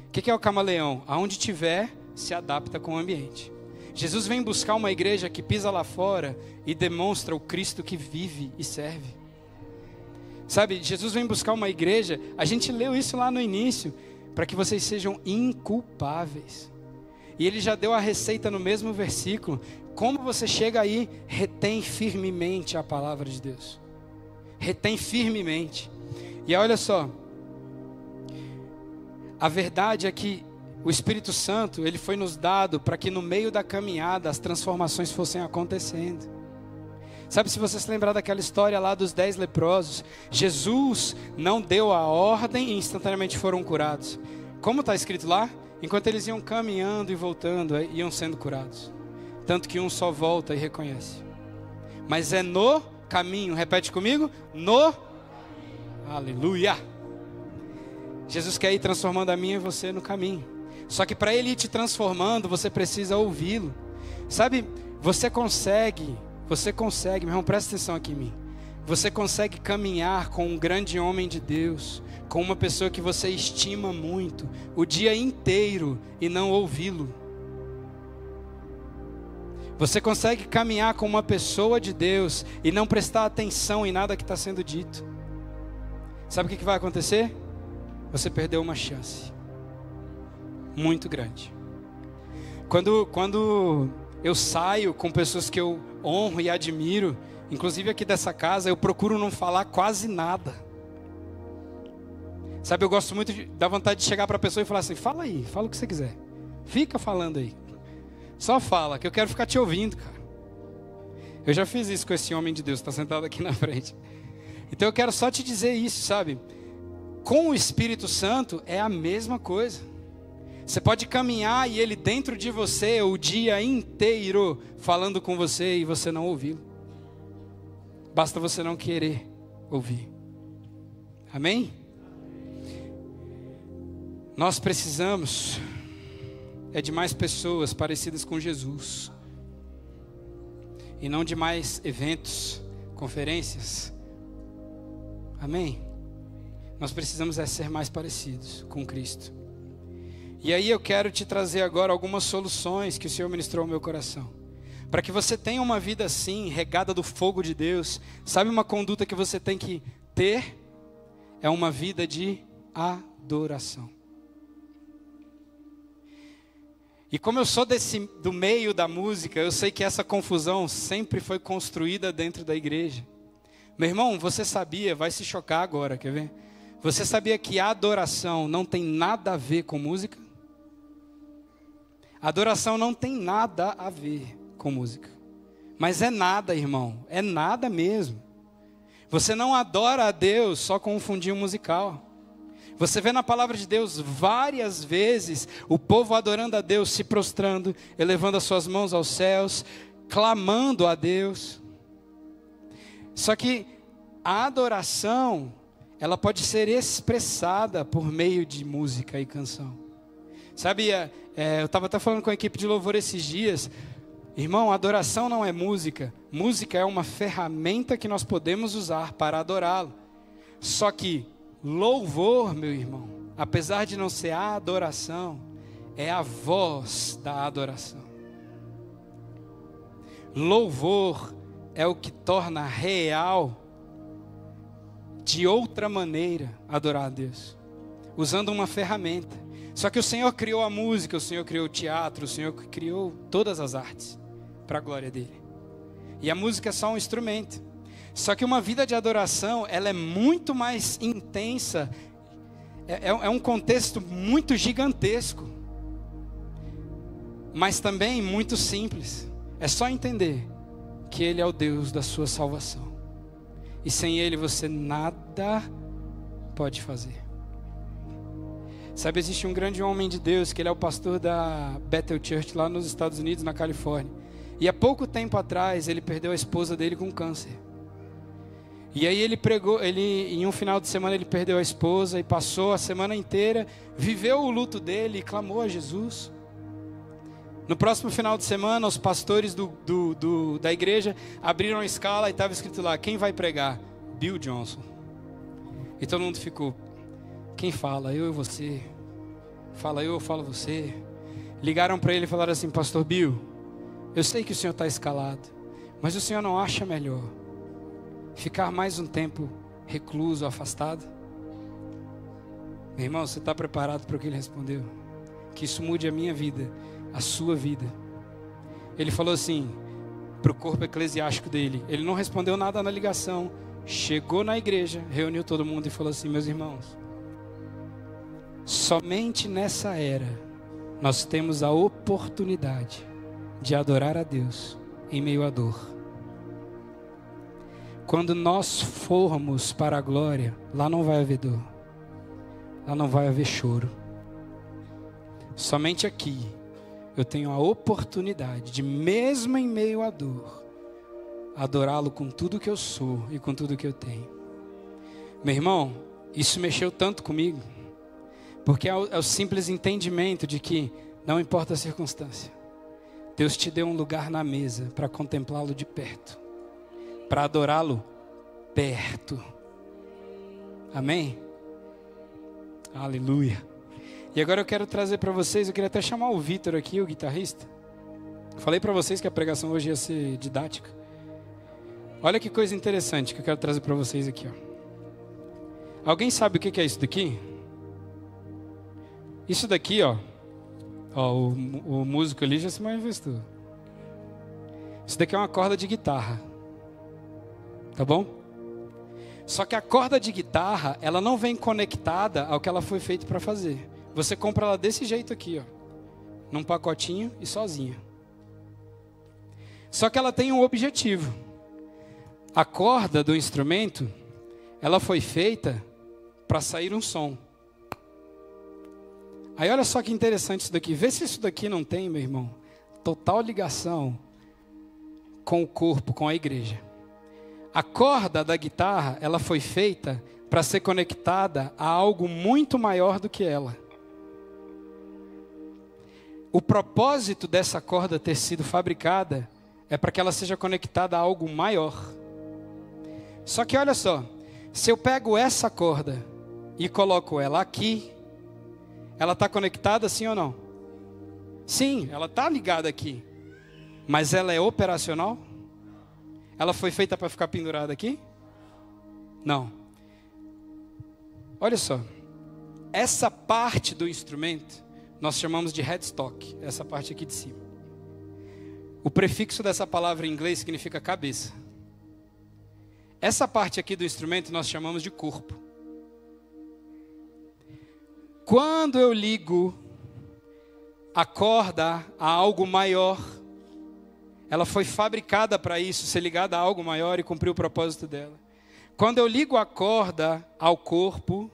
O que é o camaleão? Aonde tiver, se adapta com o ambiente. Jesus vem buscar uma igreja que pisa lá fora e demonstra o Cristo que vive e serve. Sabe, Jesus vem buscar uma igreja, a gente leu isso lá no início, para que vocês sejam inculpáveis. E Ele já deu a receita no mesmo versículo. Como você chega aí, retém firmemente a palavra de Deus. Retém firmemente. E olha só, a verdade é que o Espírito Santo, Ele foi nos dado para que no meio da caminhada as transformações fossem acontecendo. Sabe, se você se lembrar daquela história lá dos 10 leprosos, Jesus não deu a ordem e instantaneamente foram curados. Como está escrito lá? Enquanto eles iam caminhando e voltando, iam sendo curados. Tanto que um só volta e reconhece. Mas é no caminho, repete comigo, no aleluia. Jesus quer ir transformando a mim e você no caminho. Só que para Ele ir te transformando, você precisa ouvi-lo. Sabe, você consegue, meu irmão, presta atenção aqui em mim. Você consegue caminhar com um grande homem de Deus, com uma pessoa que você estima muito, o dia inteiro e não ouvi-lo. Você consegue caminhar com uma pessoa de Deus e não prestar atenção em nada que está sendo dito. Sabe o que vai acontecer? Você perdeu uma chance muito grande. Quando eu saio com pessoas que eu honro e admiro, inclusive aqui dessa casa, eu procuro não falar quase nada. Sabe, eu gosto muito da vontade de chegar para a pessoa e falar assim: fala aí, fala o que você quiser. Fica falando aí. Só fala, que eu quero ficar te ouvindo, cara. Eu já fiz isso com esse homem de Deus que está sentado aqui na frente. Então eu quero só te dizer isso, sabe? Com o Espírito Santo é a mesma coisa. Você pode caminhar e Ele dentro de você o dia inteiro falando com você e você não ouvi-lo. Basta você não querer ouvir. Amém? Nós precisamos de mais pessoas parecidas com Jesus. E não de mais eventos, conferências. Amém? Nós precisamos ser mais parecidos com Cristo. E aí eu quero te trazer agora algumas soluções que o Senhor ministrou ao meu coração. Para que você tenha uma vida assim, regada do fogo de Deus. Sabe uma conduta que você tem que ter? É uma vida de adoração. E como eu sou do meio da música, eu sei que essa confusão sempre foi construída dentro da igreja. Meu irmão, você sabia, vai se chocar agora, quer ver? Você sabia que a adoração não tem nada a ver com música? Adoração não tem nada a ver com música. Mas é nada, irmão, é nada mesmo. Você não adora a Deus só com um fundinho musical. Você vê na palavra de Deus várias vezes o povo adorando a Deus, se prostrando, elevando as suas mãos aos céus, clamando a Deus. Só que a adoração, ela pode ser expressada por meio de música e canção. Sabe, eu estava até falando com a equipe de louvor esses dias. Irmão, adoração não é música. Música é uma ferramenta que nós podemos usar para adorá-lo. Só que louvor, meu irmão, apesar de não ser a adoração, é a voz da adoração. Louvor é o que torna real de outra maneira adorar a Deus, usando uma ferramenta. Só que o Senhor criou a música, o Senhor criou o teatro, o Senhor criou todas as artes para a glória dele. E a música é só um instrumento. Só que uma vida de adoração, ela é muito mais intensa, é um contexto muito gigantesco, mas também muito simples. É só entender que Ele é o Deus da sua salvação. E sem Ele você nada pode fazer. Sabe, existe um grande homem de Deus, que ele é o pastor da Bethel Church lá nos Estados Unidos, na Califórnia. E há pouco tempo atrás ele perdeu a esposa dele com câncer. E aí ele pregou, em um final de semana ele perdeu a esposa e passou a semana inteira, viveu o luto dele e clamou a Jesus. No próximo final de semana, os pastores da igreja abriram a escala e estava escrito lá: quem vai pregar? Bill Johnson. E todo mundo ficou: quem fala? Eu e você. Fala eu falo você. Ligaram para ele e falaram assim: pastor Bill, eu sei que o senhor está escalado, mas o senhor não acha melhor ficar mais um tempo recluso, afastado? Meu irmão, você está preparado para o que ele respondeu? Que isso mude a minha vida, a sua vida. Ele falou assim para o corpo eclesiástico dele. Ele não respondeu nada na ligação. Chegou na igreja, reuniu todo mundo e falou assim: meus irmãos, somente nessa era nós temos a oportunidade de adorar a Deus em meio à dor. Quando nós formos para a glória, lá não vai haver dor, lá não vai haver choro. Somente aqui eu tenho a oportunidade de, mesmo em meio à dor, adorá-lo com tudo que eu sou e com tudo que eu tenho. Meu irmão, isso mexeu tanto comigo, porque é o simples entendimento de que não importa a circunstância, Deus te deu um lugar na mesa para contemplá-lo de perto, para adorá-lo perto. Amém? Aleluia. E agora eu quero trazer para vocês, eu queria até chamar o Vitor aqui, o guitarrista. Falei para vocês que a pregação hoje ia ser didática. Olha que coisa interessante que eu quero trazer para vocês aqui, ó. Alguém sabe o que é isso daqui? Isso daqui, ó, o músico ali já se manifestou. Isso daqui é uma corda de guitarra. Tá bom? Só que a corda de guitarra, ela não vem conectada ao que ela foi feita para fazer. Você compra ela desse jeito aqui, ó, num pacotinho e sozinha. Só que ela tem um objetivo. A corda do instrumento, ela foi feita para sair um som. Aí olha só que interessante isso daqui. Vê se isso daqui não tem, meu irmão, total ligação com o corpo, com a igreja. A corda da guitarra, ela foi feita para ser conectada a algo muito maior do que ela. O propósito dessa corda ter sido fabricada é para que ela seja conectada a algo maior. Só que olha só, se eu pego essa corda e coloco ela aqui, ela está conectada sim ou não? Sim, ela está ligada aqui. Mas ela é operacional? Ela foi feita para ficar pendurada aqui? Não. Olha só, essa parte do instrumento nós chamamos de headstock, essa parte aqui de cima. O prefixo dessa palavra em inglês significa cabeça. Essa parte aqui do instrumento nós chamamos de corpo. Quando eu ligo a corda a algo maior, ela foi fabricada para isso, ser ligada a algo maior e cumprir o propósito dela. Quando eu ligo a corda ao corpo,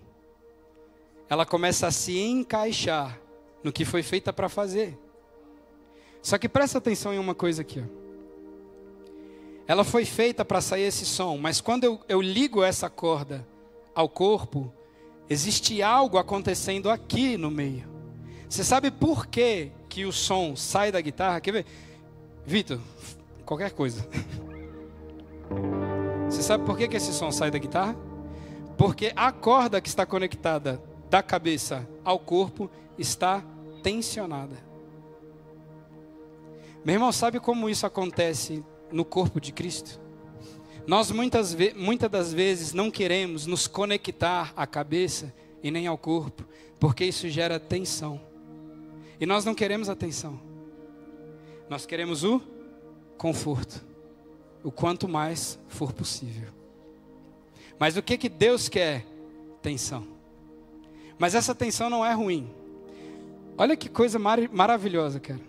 ela começa a se encaixar no que foi feita para fazer. Só que presta atenção em uma coisa aqui, ó. Ela foi feita para sair esse som, mas quando eu ligo essa corda ao corpo, existe algo acontecendo aqui no meio. Você sabe por que o som sai da guitarra? Quer ver? Vitor, qualquer coisa. Você sabe por que esse som sai da guitarra? Porque a corda que está conectada da cabeça ao corpo está tensionada. Meu irmão, sabe como isso acontece no corpo de Cristo? Nós muitas das vezes não queremos nos conectar à cabeça e nem ao corpo, porque isso gera tensão. E nós não queremos a tensão. Nós queremos o conforto, o quanto mais for possível. Mas o que Deus quer? Tensão. Mas essa tensão não é ruim. Olha que coisa maravilhosa, cara.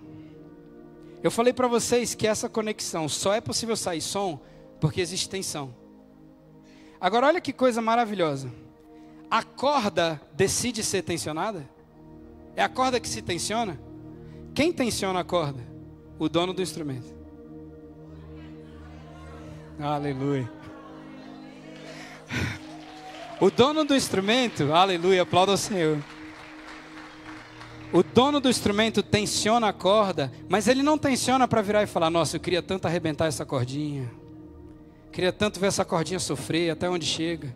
Eu falei para vocês que essa conexão só é possível sair som porque existe tensão. Agora olha que coisa maravilhosa. A corda decide ser tensionada? É a corda que se tensiona? Quem tensiona a corda? O dono do instrumento. Aleluia. O dono do instrumento, aleluia, aplauda ao Senhor. O dono do instrumento tensiona a corda, mas ele não tensiona para virar e falar: nossa, eu queria tanto arrebentar essa cordinha. Queria tanto ver essa cordinha sofrer até onde chega.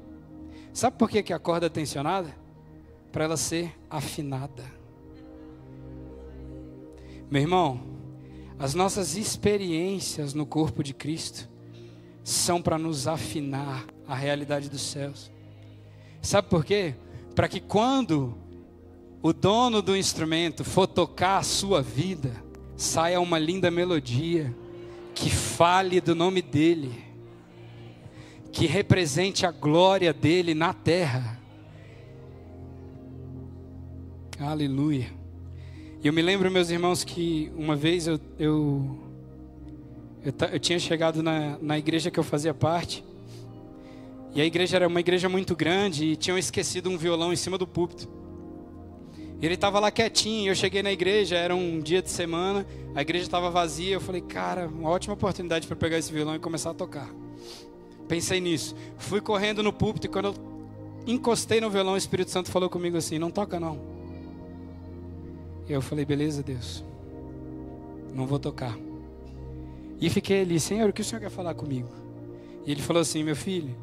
Sabe por que a corda é tensionada? Para ela ser afinada. Meu irmão, as nossas experiências no corpo de Cristo são para nos afinar a realidade dos céus. Sabe por quê? Para que quando o dono do instrumento for tocar a sua vida, saia uma linda melodia que fale do nome dele, que represente a glória dele na terra. Aleluia. E eu me lembro, meus irmãos, que uma vez eu tinha chegado na igreja que eu fazia parte. E a igreja era uma igreja muito grande e tinham esquecido um violão em cima do púlpito. Ele estava lá quietinho, eu cheguei na igreja, era um dia de semana, a igreja estava vazia, eu falei, cara, uma ótima oportunidade para pegar esse violão e começar a tocar. Pensei nisso, fui correndo no púlpito e quando eu encostei no violão, o Espírito Santo falou comigo assim, não toca não. E eu falei, beleza, Deus, não vou tocar. E fiquei ali, Senhor, o que o Senhor quer falar comigo? E ele falou assim, meu filho,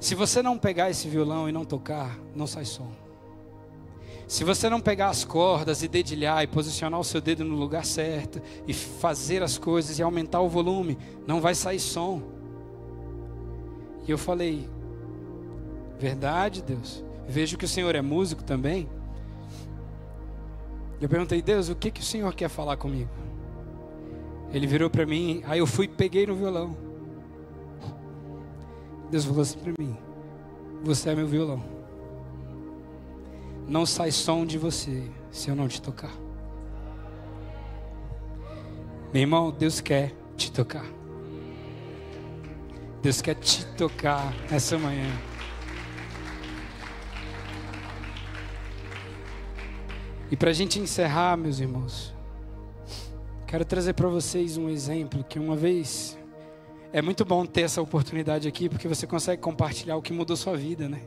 se você não pegar esse violão e não tocar, não sai som. Se você não pegar as cordas e dedilhar e posicionar o seu dedo no lugar certo e fazer as coisas e aumentar o volume, não vai sair som. E eu falei, verdade, Deus? Vejo que o Senhor é músico também. Eu perguntei, Deus, o que o Senhor quer falar comigo? Ele virou para mim, aí eu fui e peguei no violão. Deus falou assim para mim, você é meu violão. Não sai som de você se eu não te tocar. Meu irmão, Deus quer te tocar. Deus quer te tocar essa manhã. E para a gente encerrar, meus irmãos, quero trazer para vocês um exemplo que uma vez... É muito bom ter essa oportunidade aqui, porque você consegue compartilhar o que mudou sua vida, né?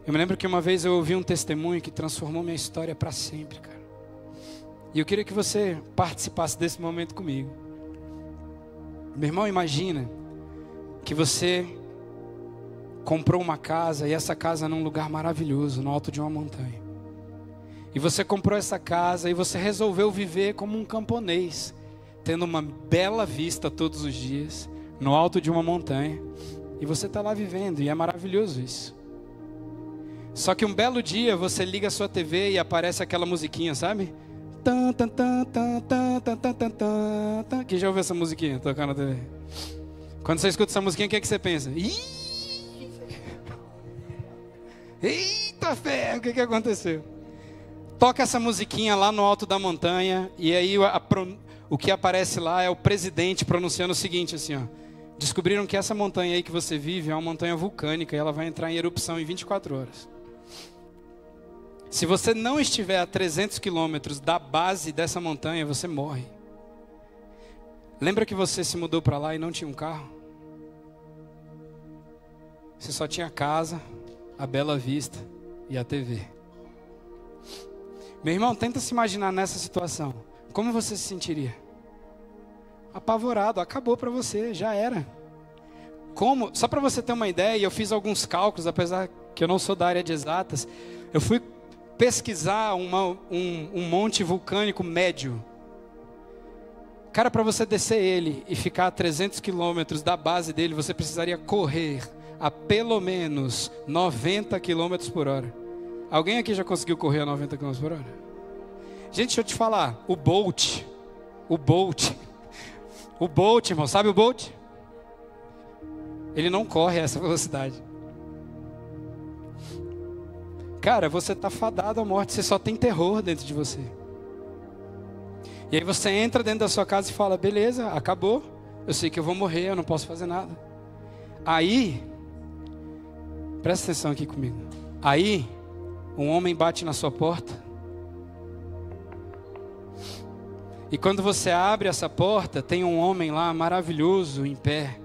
Eu me lembro que uma vez eu ouvi um testemunho que transformou minha história para sempre, cara. E eu queria que você participasse desse momento comigo. Meu irmão, imagina que você comprou uma casa, e essa casa num lugar maravilhoso, no alto de uma montanha. E você comprou essa casa e você resolveu viver como um camponês, tendo uma bela vista todos os dias, no alto de uma montanha. E você está lá vivendo, e é maravilhoso isso. Só que um belo dia você liga a sua TV e aparece aquela musiquinha, sabe? Quem já ouviu essa musiquinha tocando na TV? Quando você escuta essa musiquinha, o que é que você pensa? Eita fé, o que aconteceu? Toca essa musiquinha lá no alto da montanha, e aí o que aparece lá é o presidente pronunciando o seguinte, assim, ó. Descobriram que essa montanha aí que você vive é uma montanha vulcânica e ela vai entrar em erupção em 24 horas. Se você não estiver a 300 quilômetros da base dessa montanha, você morre. Lembra que você se mudou para lá e não tinha um carro? Você só tinha a casa, a bela vista e a TV. Meu irmão, tenta se imaginar nessa situação. Como você se sentiria? Apavorado, acabou para você, já era. Como? Só para você ter uma ideia, eu fiz alguns cálculos, apesar que eu não sou da área de exatas. Eu fui pesquisar um monte vulcânico médio. Cara, para você descer ele e ficar a 300 quilômetros da base dele, você precisaria correr a pelo menos 90 quilômetros por hora. Alguém aqui já conseguiu correr a 90 quilômetros por hora? Gente, deixa eu te falar, o Bolt, irmão, sabe o Bolt? Ele não corre a essa velocidade. Cara, você está fadado à morte, você só tem terror dentro de você. E aí você entra dentro da sua casa e fala, beleza, acabou, eu sei que eu vou morrer, eu não posso fazer nada. Aí, presta atenção aqui comigo. Aí, um homem bate na sua porta. E quando você abre essa porta, tem um homem lá maravilhoso em pé.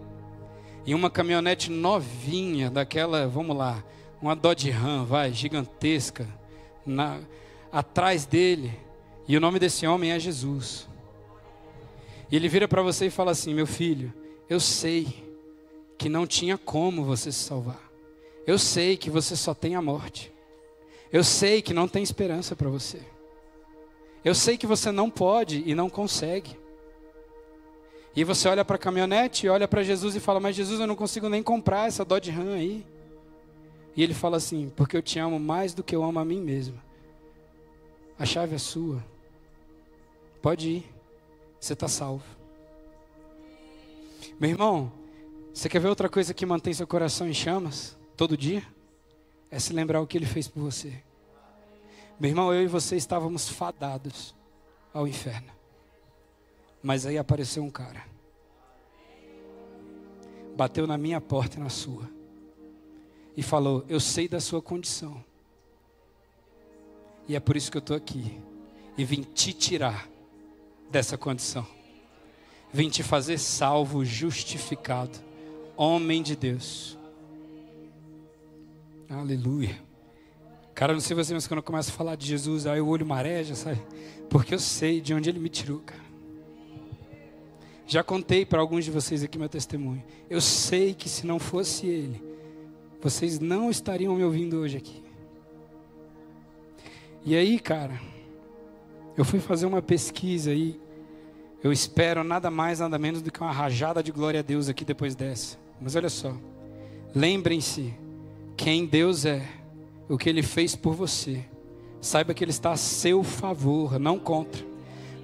E uma caminhonete novinha, daquela, vamos lá, uma Dodge Ram, gigantesca, atrás dele. E o nome desse homem é Jesus. E ele vira para você e fala assim, meu filho, eu sei que não tinha como você se salvar. Eu sei que você só tem a morte. Eu sei que não tem esperança para você. Eu sei que você não pode e não consegue. E você olha para a caminhonete, olha para Jesus e fala, mas Jesus, eu não consigo nem comprar essa Dodge Ram aí. E ele fala assim, porque eu te amo mais do que eu amo a mim mesmo. A chave é sua. Pode ir, você está salvo. Meu irmão, você quer ver outra coisa que mantém seu coração em chamas todo dia? É se lembrar o que ele fez por você. Meu irmão, eu e você estávamos fadados ao inferno. Mas aí apareceu um cara. Bateu na minha porta e na sua. E falou, eu sei da sua condição. E é por isso que eu estou aqui. E vim te tirar dessa condição. Vim te fazer salvo, justificado. Homem de Deus. Aleluia. Cara, não sei você, mas quando eu começo a falar de Jesus, aí o olho mareja, sabe? Porque eu sei de onde ele me tirou, cara. Já contei para alguns de vocês aqui meu testemunho. Eu sei que se não fosse ele, vocês não estariam me ouvindo hoje aqui. E aí, cara, eu fui fazer uma pesquisa aí. Eu espero nada mais, nada menos do que uma rajada de glória a Deus aqui depois dessa. Mas olha só, lembrem-se quem Deus é, o que Ele fez por você. Saiba que Ele está a seu favor, não contra.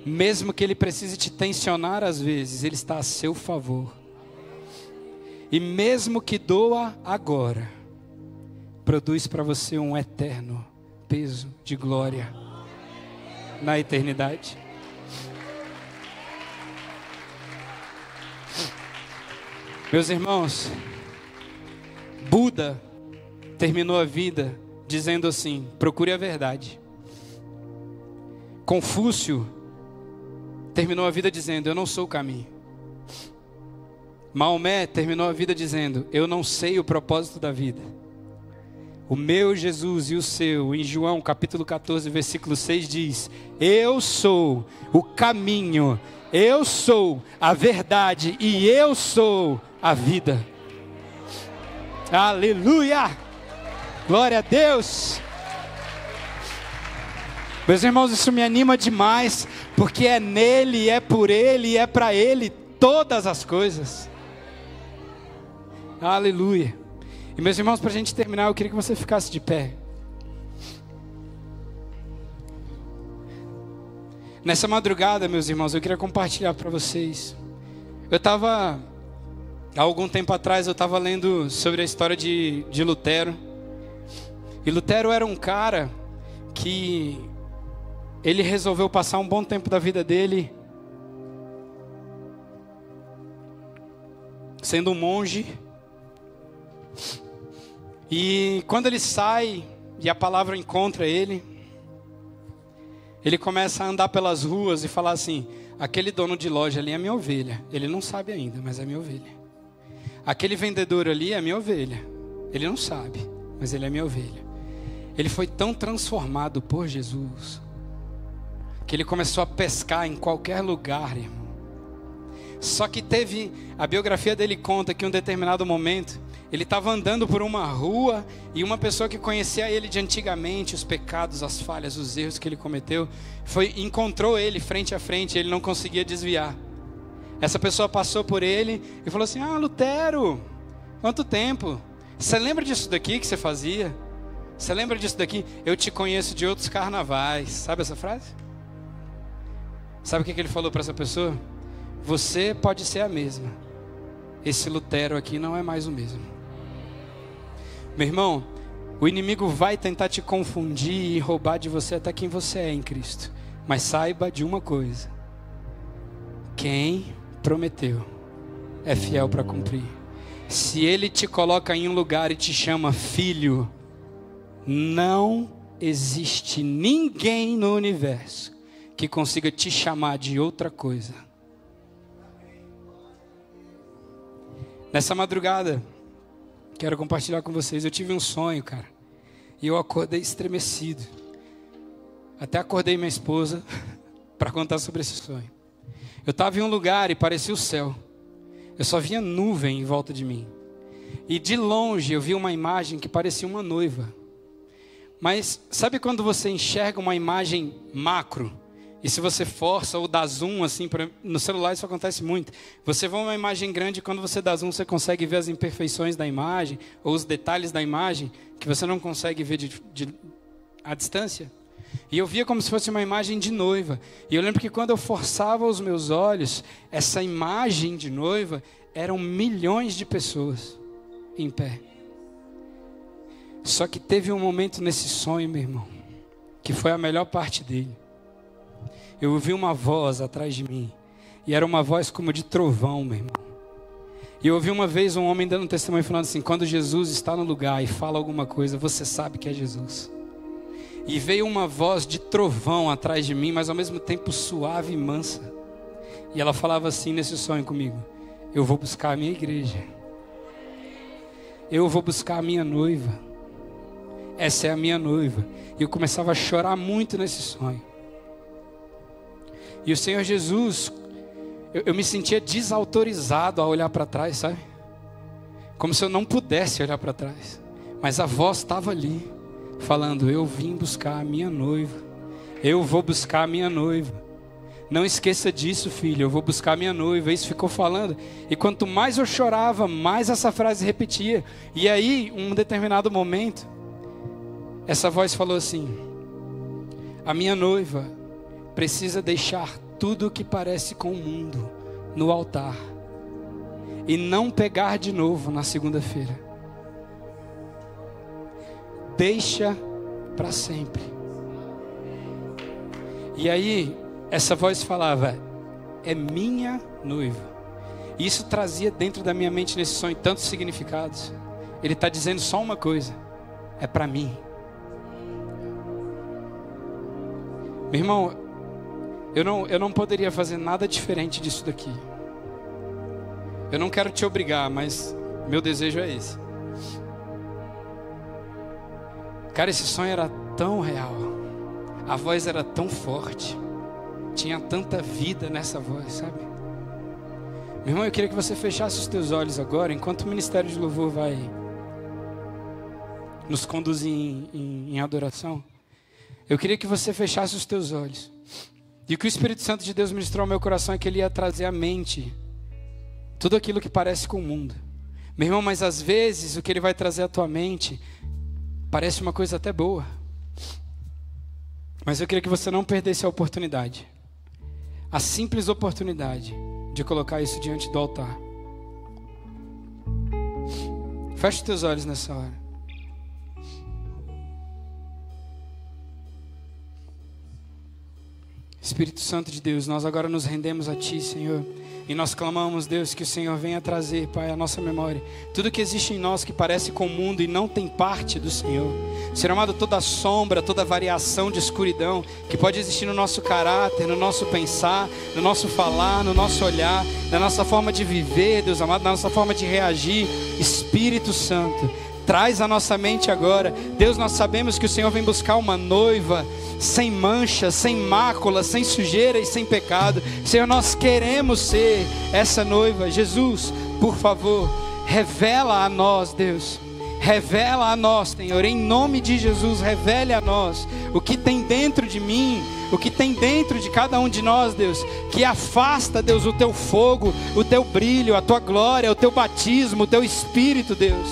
Mesmo que Ele precise te tensionar às vezes, Ele está a seu favor. E mesmo que doa agora, produz para você um eterno peso de glória na eternidade. Meus irmãos, Buda terminou a vida dizendo assim, procure a verdade. Confúcio terminou a vida dizendo, eu não sou o caminho. Maomé terminou a vida dizendo, eu não sei o propósito da vida. O meu Jesus e o seu, em João capítulo 14, versículo 6 diz, eu sou o caminho, eu sou a verdade e eu sou a vida. Aleluia! Glória a Deus! Meus irmãos, isso me anima demais, porque é nele, é por ele e é para ele todas as coisas. Aleluia! E meus irmãos, para a gente terminar, eu queria que você ficasse de pé. Nessa madrugada, meus irmãos, eu queria compartilhar para vocês. Há algum tempo atrás, eu estava lendo sobre a história de Lutero. E Lutero era um cara que ele resolveu passar um bom tempo da vida dele sendo um monge. E quando ele sai e a palavra encontra ele, ele começa a andar pelas ruas e falar assim, aquele dono de loja ali é minha ovelha. Ele não sabe ainda, mas é minha ovelha. Aquele vendedor ali é minha ovelha. Ele não sabe, mas ele é minha ovelha. Ele foi tão transformado por Jesus que ele começou a pescar em qualquer lugar, irmão. Só que a biografia dele conta que em um determinado momento ele estava andando por uma rua e uma pessoa que conhecia ele de antigamente, os pecados, as falhas, os erros que ele cometeu, encontrou ele frente a frente e ele não conseguia desviar. Essa pessoa passou por ele e falou assim: ah, Lutero, quanto tempo? Você lembra disso daqui que você fazia? Você lembra disso daqui? Eu te conheço de outros carnavais. Sabe essa frase? Sabe o que ele falou para essa pessoa? Você pode ser a mesma. Esse Lutero aqui não é mais o mesmo. Meu irmão, o inimigo vai tentar te confundir e roubar de você até quem você é em Cristo. Mas saiba de uma coisa: quem prometeu é fiel para cumprir. Se ele te coloca em um lugar e te chama filho, não existe ninguém no universo que consiga te chamar de outra coisa. Nessa madrugada, quero compartilhar com vocês. Eu tive um sonho, cara, e eu acordei estremecido. Até acordei minha esposa para contar sobre esse sonho. Eu estava em um lugar e parecia o céu. Eu só via nuvem em volta de mim. E de longe eu vi uma imagem que parecia uma noiva. Mas sabe quando você enxerga uma imagem macro? E se você força ou dá zoom, assim, no celular isso acontece muito. Você vê uma imagem grande e quando você dá zoom, você consegue ver as imperfeições da imagem, ou os detalhes da imagem, que você não consegue ver à distância. E eu via como se fosse uma imagem de noiva. E eu lembro que quando eu forçava os meus olhos, essa imagem de noiva, eram milhões de pessoas em pé. Só que teve um momento nesse sonho, meu irmão, que foi a melhor parte dele. Eu ouvi uma voz atrás de mim, e era uma voz como de trovão, meu irmão. E eu ouvi uma vez um homem dando um testemunho falando assim: quando Jesus está no lugar e fala alguma coisa, você sabe que é Jesus. E veio uma voz de trovão atrás de mim, mas ao mesmo tempo suave e mansa. E ela falava assim nesse sonho comigo: eu vou buscar a minha igreja. Eu vou buscar a minha noiva. Essa é a minha noiva. E eu começava a chorar muito nesse sonho. E o Senhor Jesus, eu me sentia desautorizado a olhar para trás, sabe? Como se eu não pudesse olhar para trás. Mas a voz estava ali, falando: eu vim buscar a minha noiva. Eu vou buscar a minha noiva. Não esqueça disso, filho, eu vou buscar a minha noiva. Isso ficou falando. E quanto mais eu chorava, mais essa frase repetia. E aí, em um determinado momento, essa voz falou assim: a minha noiva precisa deixar tudo o que parece com o mundo no altar e não pegar de novo na segunda-feira. Deixa para sempre. E aí essa voz falava: é minha noiva. E isso trazia dentro da minha mente nesse sonho tantos significados. Ele está dizendo só uma coisa: é para mim. Meu irmão, eu não poderia fazer nada diferente disso daqui. Eu não quero te obrigar, mas meu desejo é esse. Cara, esse sonho era tão real. A voz era tão forte. Tinha tanta vida nessa voz, sabe? Meu irmão, eu queria que você fechasse os teus olhos agora, enquanto o Ministério de Louvor vai nos conduzir em adoração. Eu queria que você fechasse os teus olhos. E o que o Espírito Santo de Deus ministrou ao meu coração é que Ele ia trazer à mente tudo aquilo que parece com o mundo. Meu irmão, mas às vezes o que Ele vai trazer à tua mente parece uma coisa até boa. Mas eu queria que você não perdesse a oportunidade. A simples oportunidade de colocar isso diante do altar. Feche os teus olhos nessa hora. Espírito Santo de Deus, nós agora nos rendemos a Ti, Senhor. E nós clamamos, Deus, que o Senhor venha trazer, Pai, a nossa memória tudo que existe em nós que parece com o mundo e não tem parte do Senhor. Senhor amado, toda sombra, toda variação de escuridão que pode existir no nosso caráter, no nosso pensar, no nosso falar, no nosso olhar, na nossa forma de viver, Deus amado, na nossa forma de reagir. Espírito Santo, traz a nossa mente agora. Deus, nós sabemos que o Senhor vem buscar uma noiva sem mancha, sem mácula, sem sujeira e sem pecado. Senhor, nós queremos ser essa noiva. Jesus, por favor, revela a nós, Deus. Revela a nós, Senhor, em nome de Jesus, revele a nós o que tem dentro de mim, o que tem dentro de cada um de nós, Deus, que afasta, Deus, o teu fogo, o teu brilho, a tua glória, o teu batismo, o teu Espírito, Deus.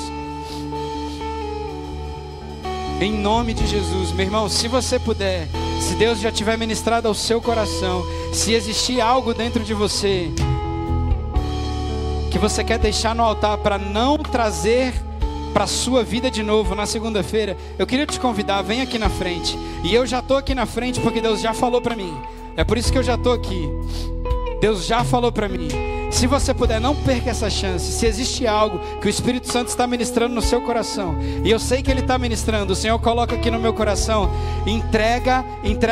Em nome de Jesus, meu irmão, se você puder, se Deus já tiver ministrado ao seu coração, se existir algo dentro de você que você quer deixar no altar para não trazer para a sua vida de novo na segunda-feira, eu queria te convidar, vem aqui na frente. E eu já estou aqui na frente porque Deus já falou para mim. É por isso que eu já estou aqui. Deus já falou para mim. Se você puder, não perca essa chance. Se existe algo que o Espírito Santo está ministrando no seu coração, e eu sei que Ele está ministrando, o Senhor coloca aqui no meu coração, entrega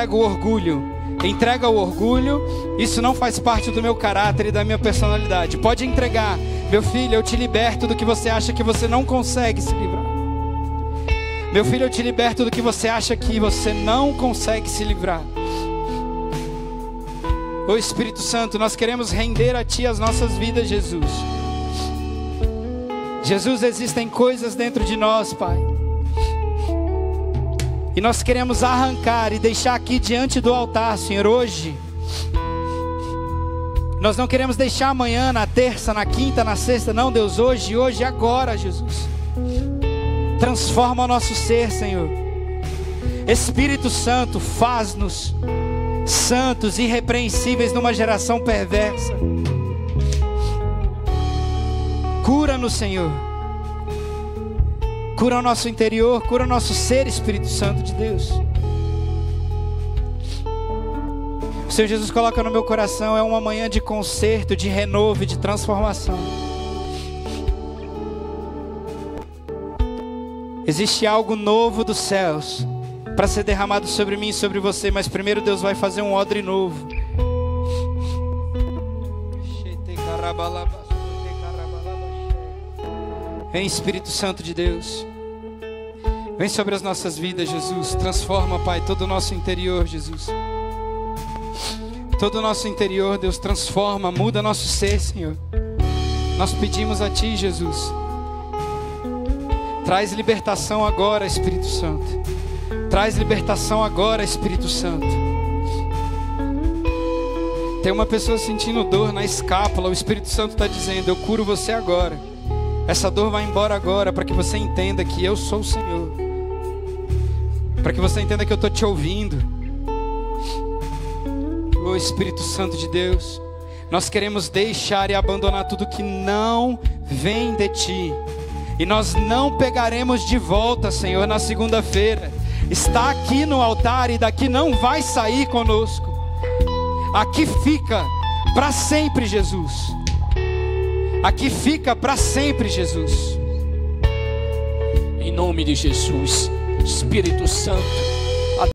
o orgulho. Entrega o orgulho. Isso não faz parte do meu caráter e da minha personalidade. Pode entregar. Meu filho, eu te liberto do que você acha que você não consegue se livrar. Meu filho, eu te liberto do que você acha que você não consegue se livrar. Ô Espírito Santo, nós queremos render a Ti as nossas vidas, Jesus. Jesus, existem coisas dentro de nós, Pai, e nós queremos arrancar e deixar aqui diante do altar, Senhor, hoje. Nós não queremos deixar amanhã, na terça, na quinta, na sexta. Não, Deus, hoje, agora, Jesus. Transforma o nosso ser, Senhor. Espírito Santo, faz-nos santos, irrepreensíveis numa geração perversa. Cura-nos, Senhor. Cura o nosso interior, cura o nosso ser, Espírito Santo de Deus. O Senhor Jesus coloca no meu coração, é uma manhã de conserto, de renovo e de transformação. Existe algo novo dos céus para ser derramado sobre mim e sobre você, mas primeiro Deus vai fazer um odre novo. Vem, Espírito Santo de Deus. Vem sobre as nossas vidas, Jesus. Transforma, Pai, todo o nosso interior, Jesus. Todo o nosso interior, Deus, transforma, muda nosso ser, Senhor. Nós pedimos a Ti, Jesus. Traz libertação agora, Espírito Santo. Traz libertação agora, Espírito Santo. Tem uma pessoa sentindo dor na escápula. O Espírito Santo está dizendo: eu curo você agora. Essa dor vai embora agora, para que você entenda que eu sou o Senhor. Para que você entenda que eu estou te ouvindo. Ô Espírito Santo de Deus, nós queremos deixar e abandonar tudo que não vem de Ti. E nós não pegaremos de volta, Senhor, na segunda-feira. Está aqui no altar e daqui não vai sair conosco. Aqui fica para sempre, Jesus. Aqui fica para sempre, Jesus. Em nome de Jesus, Espírito Santo,